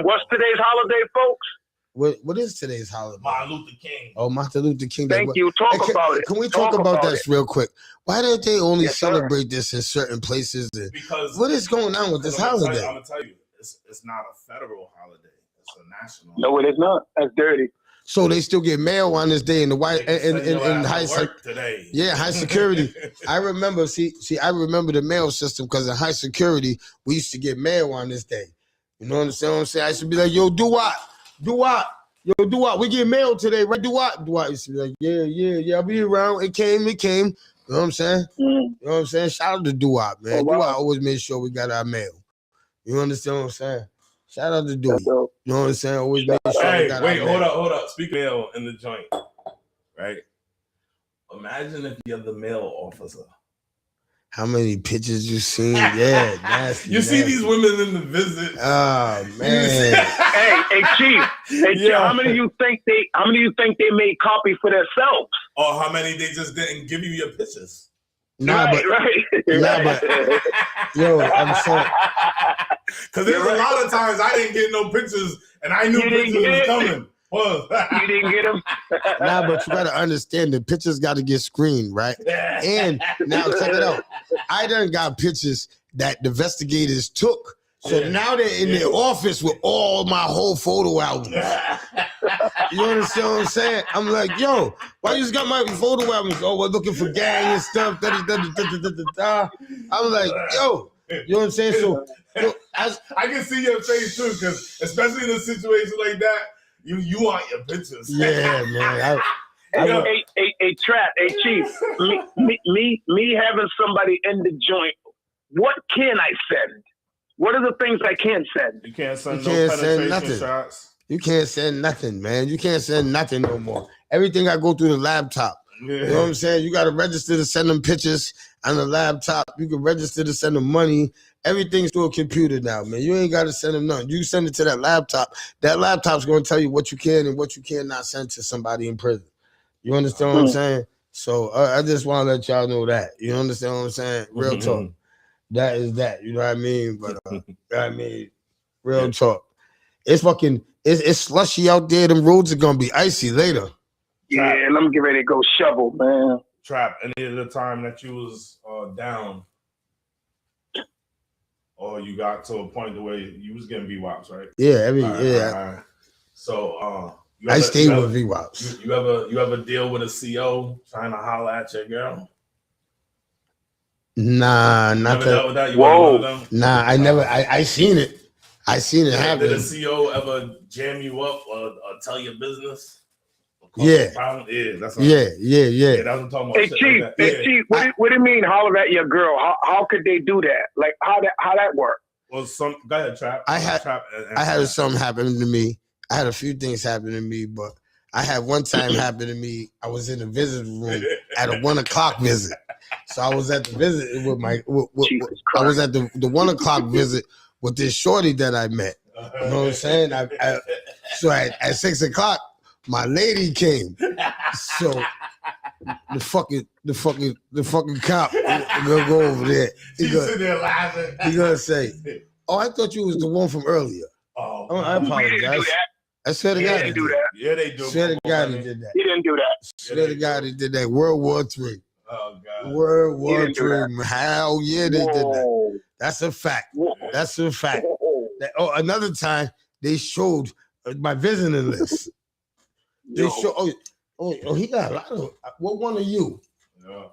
what's today's holiday, folks? What is today's holiday? Martin Luther King. Oh, Martin Luther King. Thank you. Talk about it. Can we talk about this real quick? Why don't they only celebrate this in certain places? Because what is going on with this holiday? I'm gonna tell you, it's not a federal holiday. It's a national. No, it is not. That's dirty. So they still get mail on this day in the white in high today. Yeah, high security. I remember. I remember the mail system because in high security we used to get mail on this day. You know what I'm saying? I used to be like, yo, do what? We get mail today, right? Do what? I used to be like, yeah. I'll be around. It came. You know what I'm saying? You know what I'm saying? Shout out to Doo-Wop, man. Doo-Wop always made sure we got our mail. You understand what I'm saying? Shout out to Dewey. You know what I'm saying? Always make sure we got our mail. Hold up. Speaking of mail in the joint, right? Imagine if you're the mail officer. How many pictures you seen? Yeah, nasty. You see these women in the visit. Oh man. Hey, Chief. How many you think they made copies for themselves? Or how many they just didn't give you your pictures? Right. But yo, I'm sorry. Because there's a lot of times I didn't get no pictures, and I knew pictures was coming. You didn't get them. But you gotta understand the pictures got to get screened, right? And now check it out. I done got pictures that the investigators took. So now they're in their office with all my whole photo albums. You understand what I'm saying? I'm like, yo, why you just got my photo albums? Oh, we're looking for gang and stuff. I'm like, yo, you know what I'm saying? So I can see your face too, because especially in a situation like that, you want your pictures. Yeah, man. Hey, Trap, hey, Chief, me having somebody in the joint, what can I send? What are the things I can't send? You can't send penetration shots. You can't send nothing, man. You can't send nothing no more. Everything I go through the laptop. You know what I'm saying? You got to register to send them pictures on the laptop. You can register to send them money. Everything's through a computer now, man. You ain't got to send them nothing. You send it to that laptop. That laptop's going to tell you what you can and what you cannot send to somebody in prison. You understand what I'm saying? So I just want to let y'all know that. You understand what I'm saying? Real talk. That is that. You know what I mean? But real talk. It's fucking. It's slushy out there. Them roads are gonna be icy later. Yeah, and I'm getting ready to go shovel, man. Trap, any of the time that you was down, or you got to a point the way you was getting VWAPs, right? Yeah, Right. So I stay with VWAPs. You ever deal with a CO trying to holler at your girl? Nah, not dealt with that. You Whoa. Nah, I never. I seen it. I seen it happen. Did a CO ever jam you up or tell your business? Yeah. That's Yeah. That's what I'm talking about. Chief, what do you mean holler at your girl? How could they do that? Like how that work? Well, go ahead, Trap. I had something happen to me. I had a few things happen to me, but I had one time happen to me. I was in the visiting room at a 1:00 visit. So I was at the visit with my. I was at the 1:00 visit with this shorty that I met. You know what I'm saying? So at 6:00, my lady came. So the fucking cop gonna go over there. He's sitting there laughing. He's gonna say, "Oh, I thought you was the one from earlier." Oh, I apologize. I swear to God, he didn't do that. Yeah, they do. Swear to God, he did that. He didn't do that. Swear to God, he did that. World War III. Oh God. World War III. Hell yeah, they did that. That's a fact. Whoa. That's a fact. Another time they showed my visiting list. They showed. Oh, he got a lot of. What one are you? Yeah.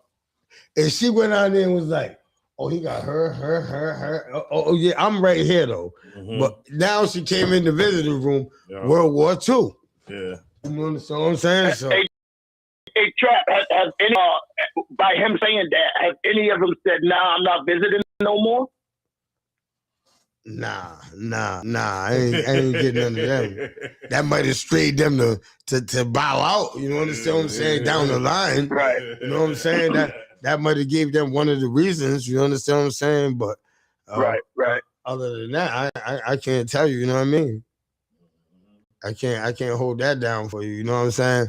And she went out there and was like, "Oh, he got her. Oh yeah, I'm right here though." Mm-hmm. But now she came in the visiting room. Yeah. World War II. Yeah. You understand what I'm saying? So. Hey, Trap, has any, by him saying that, has any of them said, "Nah, I'm not visiting no more"? Nah. I ain't getting none of them. That might have strayed them to bow out. You know what I'm saying? Down the line. Right. You know what I'm saying? That might have gave them one of the reasons. You understand what I'm saying? But right. Other than that, I can't tell you. You know what I mean? I can't hold that down for you. You know what I'm saying?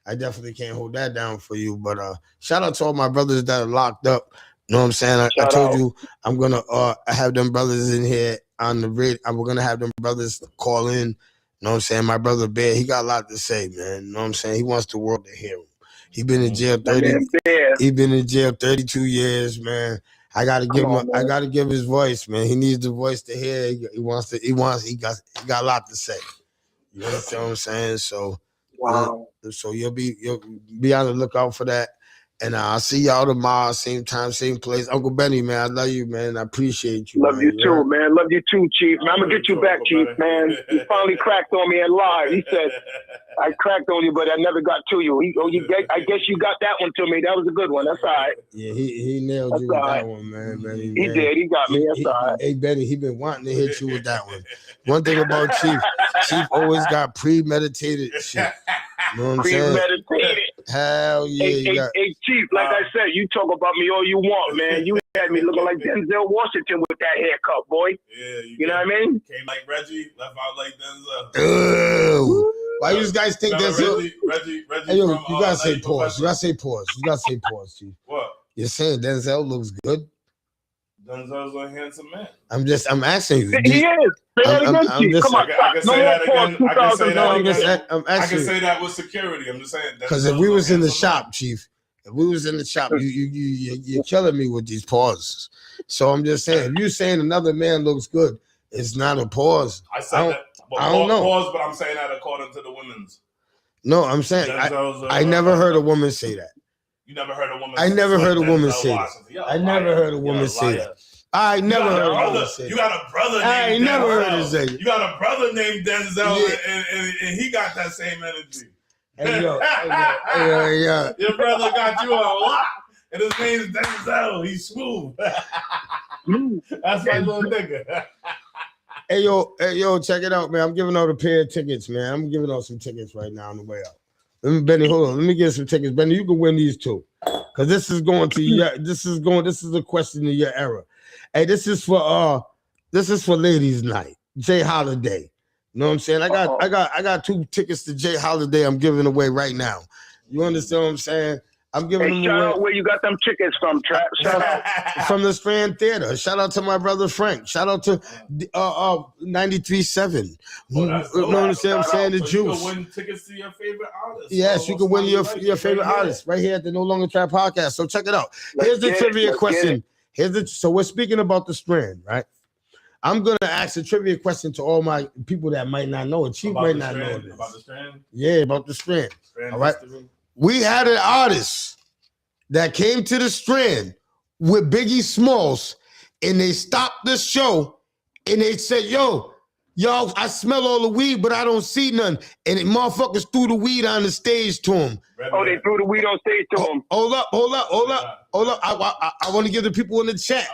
I definitely can't hold that down for you. But shout out to all my brothers that are locked up. You know what I'm saying? I told you I'm gonna have them brothers in here on the radio. We're gonna have them brothers call in. You know what I'm saying? My brother Bear, he got a lot to say, man. You know what I'm saying? He wants the world to hear him. He been in jail 32 years, man. I gotta give his voice, man. He needs the voice to hear. He got a lot to say. You understand what I'm saying? So wow. So you'll be on the lookout for that. And I'll see y'all tomorrow, same time, same place. Uncle Benny, man, I love you, man. I appreciate you. Love you too, man. Love you too, Chief. Man, I'm gonna get you back, Chief, man. You finally cracked on me in live. He said, I cracked on you, but I never got to you. I guess you got that one to me. That was a good one. That's all right. Yeah, he nailed you with that one, man. Benny, he did. He got me. That's all right. Hey, Benny, he been wanting to hit you with that one. One thing about Chief always got premeditated shit. You know what I'm saying? Premeditated. Hell yeah. Hey, Chief, like I said, you talk about me all you want, man. You had me looking like Denzel Washington with that haircut, boy. Yeah, you know what I mean? Came like Reggie, left out like Denzel. Why you guys think Denzel? Reggie Hey, yo, you gotta say pause. You gotta say pause, Chief. What? You're saying Denzel looks good? Denzel's a handsome man. I'm asking you. He is. Say that again, Chief. Come on, I can say that again. I can say that with security. I'm just saying. Because if we was in the shop, Chief, you're killing me with these pauses. So I'm just saying, if you're saying another man looks good, it's not a pause. I said that. I don't know. Pause, but I'm saying that according to the women's. No, I'm saying I never heard a woman say that. You never heard a woman. I never heard a woman say that. I never heard a woman say that. I never heard a woman say that. You got a brother. I ain't never heard her say it. You got a brother named Denzel, and he got that same energy. Hey yo. Your brother got you on lock, and his name is Denzel. He's smooth. That's my little nigga. Hey yo, check it out, man. I'm giving out a pair of tickets, man. I'm giving out some tickets right now on the way out. Benny, hold on. Let me get some tickets. Benny, you can win these two. Because this is going to your, this is a question of your era. Hey, this is for ladies' night. Jay Holiday. You know what I'm saying? I got 2 tickets to Jay Holiday I'm giving away right now. You understand what I'm saying? I'm giving them shout away. out where you got them tickets from, Trap. Shout out. From the Strand Theater. Shout out to my brother Frank. Shout out to 93.7. You know what I'm saying? The So Juice. you can win tickets to your favorite artist. Yes, you can win your favorite artist right here at the No Longer Trap podcast. So check it out. Here's the trivia question. So we're speaking about the Strand, right? I'm gonna ask a trivia question to all my people that might not know it. Chief might not know this. About the Strand? Yeah, about the Strand. Strand all right. history. We had an artist that came to the Strand with Biggie Smalls, and they stopped the show and they said, yo, I smell all the weed, but I don't see none. And the motherfuckers threw the weed on the stage to him. Oh, they threw the weed on stage to him. Hold up. I want to give the people in the chat.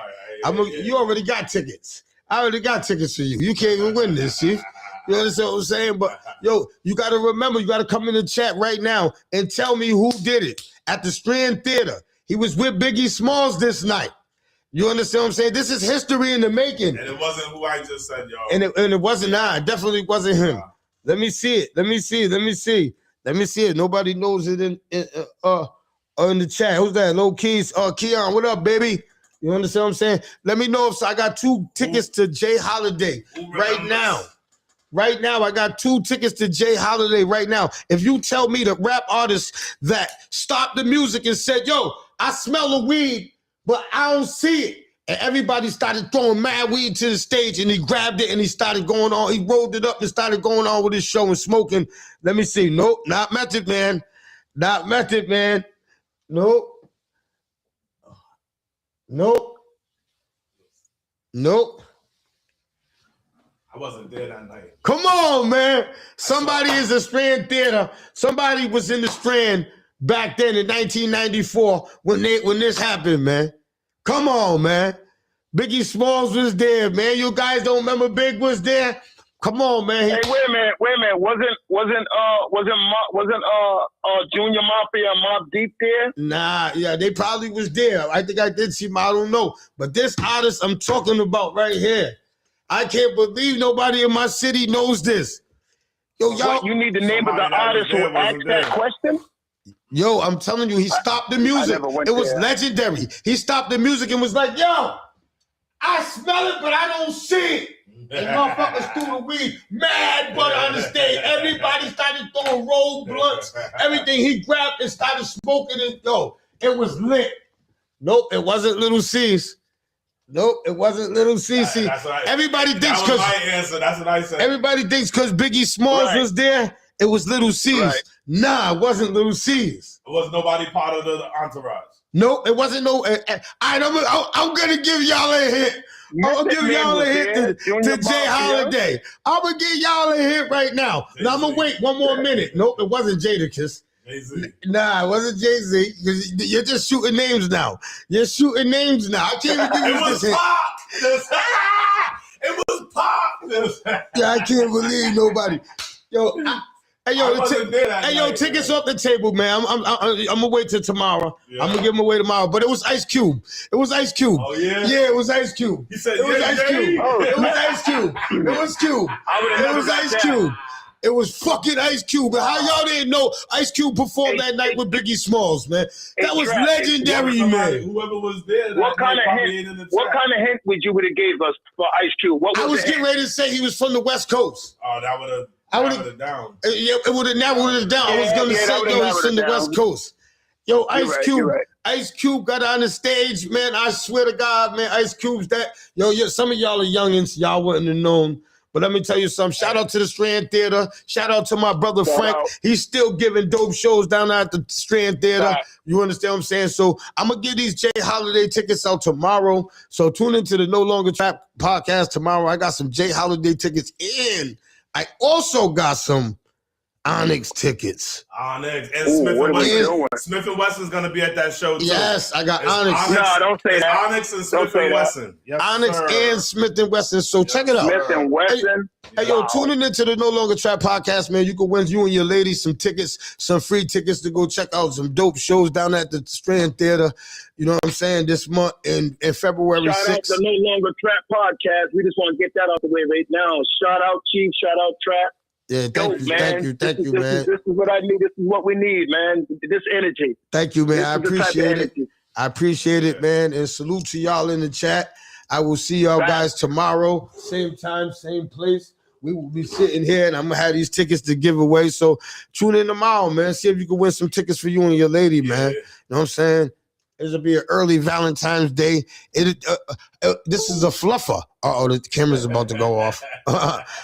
You already got tickets. I already got tickets for you. You can't even win this, Chief. You understand what I'm saying? But, yo, you got to remember, you got to come in the chat right now and tell me who did it at the Strand Theater. He was with Biggie Smalls this night. You understand what I'm saying? This is history in the making. And it wasn't who I just said, yo. And it wasn't I. It definitely wasn't him. Let me see it. Let me see it. Nobody knows it in the chat. Who's that? Low Keys. Keon, what up, baby? You understand what I'm saying? Let me know if I got 2 tickets to Jay Holiday right now. Right now, I got 2 tickets to Jay Holiday right now. If you tell me the rap artist that stopped the music and said, yo, I smell the weed, but I don't see it. And everybody started throwing mad weed to the stage, and he grabbed it and he started going on. He rolled it up and started going on with his show and smoking. Let me see. Nope, not Method Man. Not Method Man. Nope. I wasn't there that night. Come on, man. Somebody is a Strand Theater. Somebody was in the Strand back then in 1994 when this happened, man. Come on, man. Biggie Smalls was there, man. You guys don't remember Big was there? Come on, man. Hey, wait a minute. Wasn't Junior Mafia and Mobb Deep there? Nah, yeah, they probably was there. I think I did see him. I don't know. But this artist I'm talking about right here, I can't believe nobody in my city knows this. Yo, y'all. What, you need the name of the artist who asked that question? Yo, I'm telling you, he stopped the music. It was legendary. He stopped the music and was like, yo, I smell it, but I don't see it. And motherfuckers threw the weed, mad butter on the stage. Everybody started throwing roll blunts, everything. He grabbed and started smoking it. Yo, it was lit. Nope, it wasn't Little C's. Nope, it wasn't Little CC. Everybody thinks because my answer. That's what I said. Everybody thinks because Biggie Smalls was there, it was Little C's. Right. Nah, it wasn't Little C's. It was nobody part of the entourage. Nope, it wasn't no. I'm gonna give y'all a hit. I'm gonna give y'all a hit to Jay Holiday. I'm gonna give y'all a hit right now. Jay-Z. Now I'm gonna wait one more minute. Nope, it wasn't Jadakiss. Jay-Z. Nah, it wasn't Jay-Z. You're just shooting names now. You're shooting names now. I can't even give you this hit. It was Pop. Yeah, I can't believe nobody. Yo, tickets off the table, man. I'm gonna wait till tomorrow. Yeah. I'm gonna give them away tomorrow. But it was Ice Cube. It was Ice Cube. Oh yeah. Yeah, it was Ice Cube. He said it was Ice Cube. Oh, it was Ice Cube. It was Cube. It was Ice Cube. It was fucking Ice Cube. And how y'all didn't know Ice Cube performed that night with Biggie Smalls, man? That was legendary, man. Whoever was there. What kind of hint would you have gave us for Ice Cube? What was I was getting ready to say he was from the West Coast. Oh, that would have. I would have down. Yeah, it would have narrowed it down. I was gonna say, yo, he's from the West Coast. Yo, Ice Cube. Right. Ice Cube got on the stage, man. I swear to God, man, Ice Cube's that. Yo, some of y'all are youngins. Y'all wouldn't have known. But let me tell you something. Shout out to the Strand Theater. Shout out to my brother Frank. He's still giving dope shows down at the Strand Theater. Right. You understand what I'm saying? So I'm going to give these Jay Holiday tickets out tomorrow. So tune into the No Longer Trap podcast tomorrow. I got some Jay Holiday tickets in. I also got some Onyx tickets. Onyx and Ooh, Smith what and are we Wesson. doing? Smith and Wesson's gonna be at that show too. Yes, I got It's Onyx. No, don't say it's that. Onyx and Don't Smith say and that. Wesson. Yes, Onyx sir. and Smith and Wesson. So check it out. Smith and Wesson. Hey, yo, Wow. tuning into the No Longer Trap podcast, man. You can win you and your lady some tickets, some free tickets to go check out some dope shows down at the Strand Theater. You know what I'm saying? This month in February Shout out 6th. to No Longer Trap podcast. We just want to get that out the way right now. Shout out Chief. Shout out Trap. Yeah, Dope, man. thank you, man. This is what I need. This is what we need, man. This energy. Thank you, man. This I is the type of appreciate it. energy. I appreciate it, man. And salute to y'all in the chat. I will see y'all Right. guys tomorrow, same time, same place. We will be sitting here, and I'm gonna have these tickets to give away. So tune in tomorrow, man. See if you can win some tickets for you and your lady, man. You know what I'm saying? It'll be an early Valentine's Day. This is a fluffer. Uh-oh, the camera's about to go off.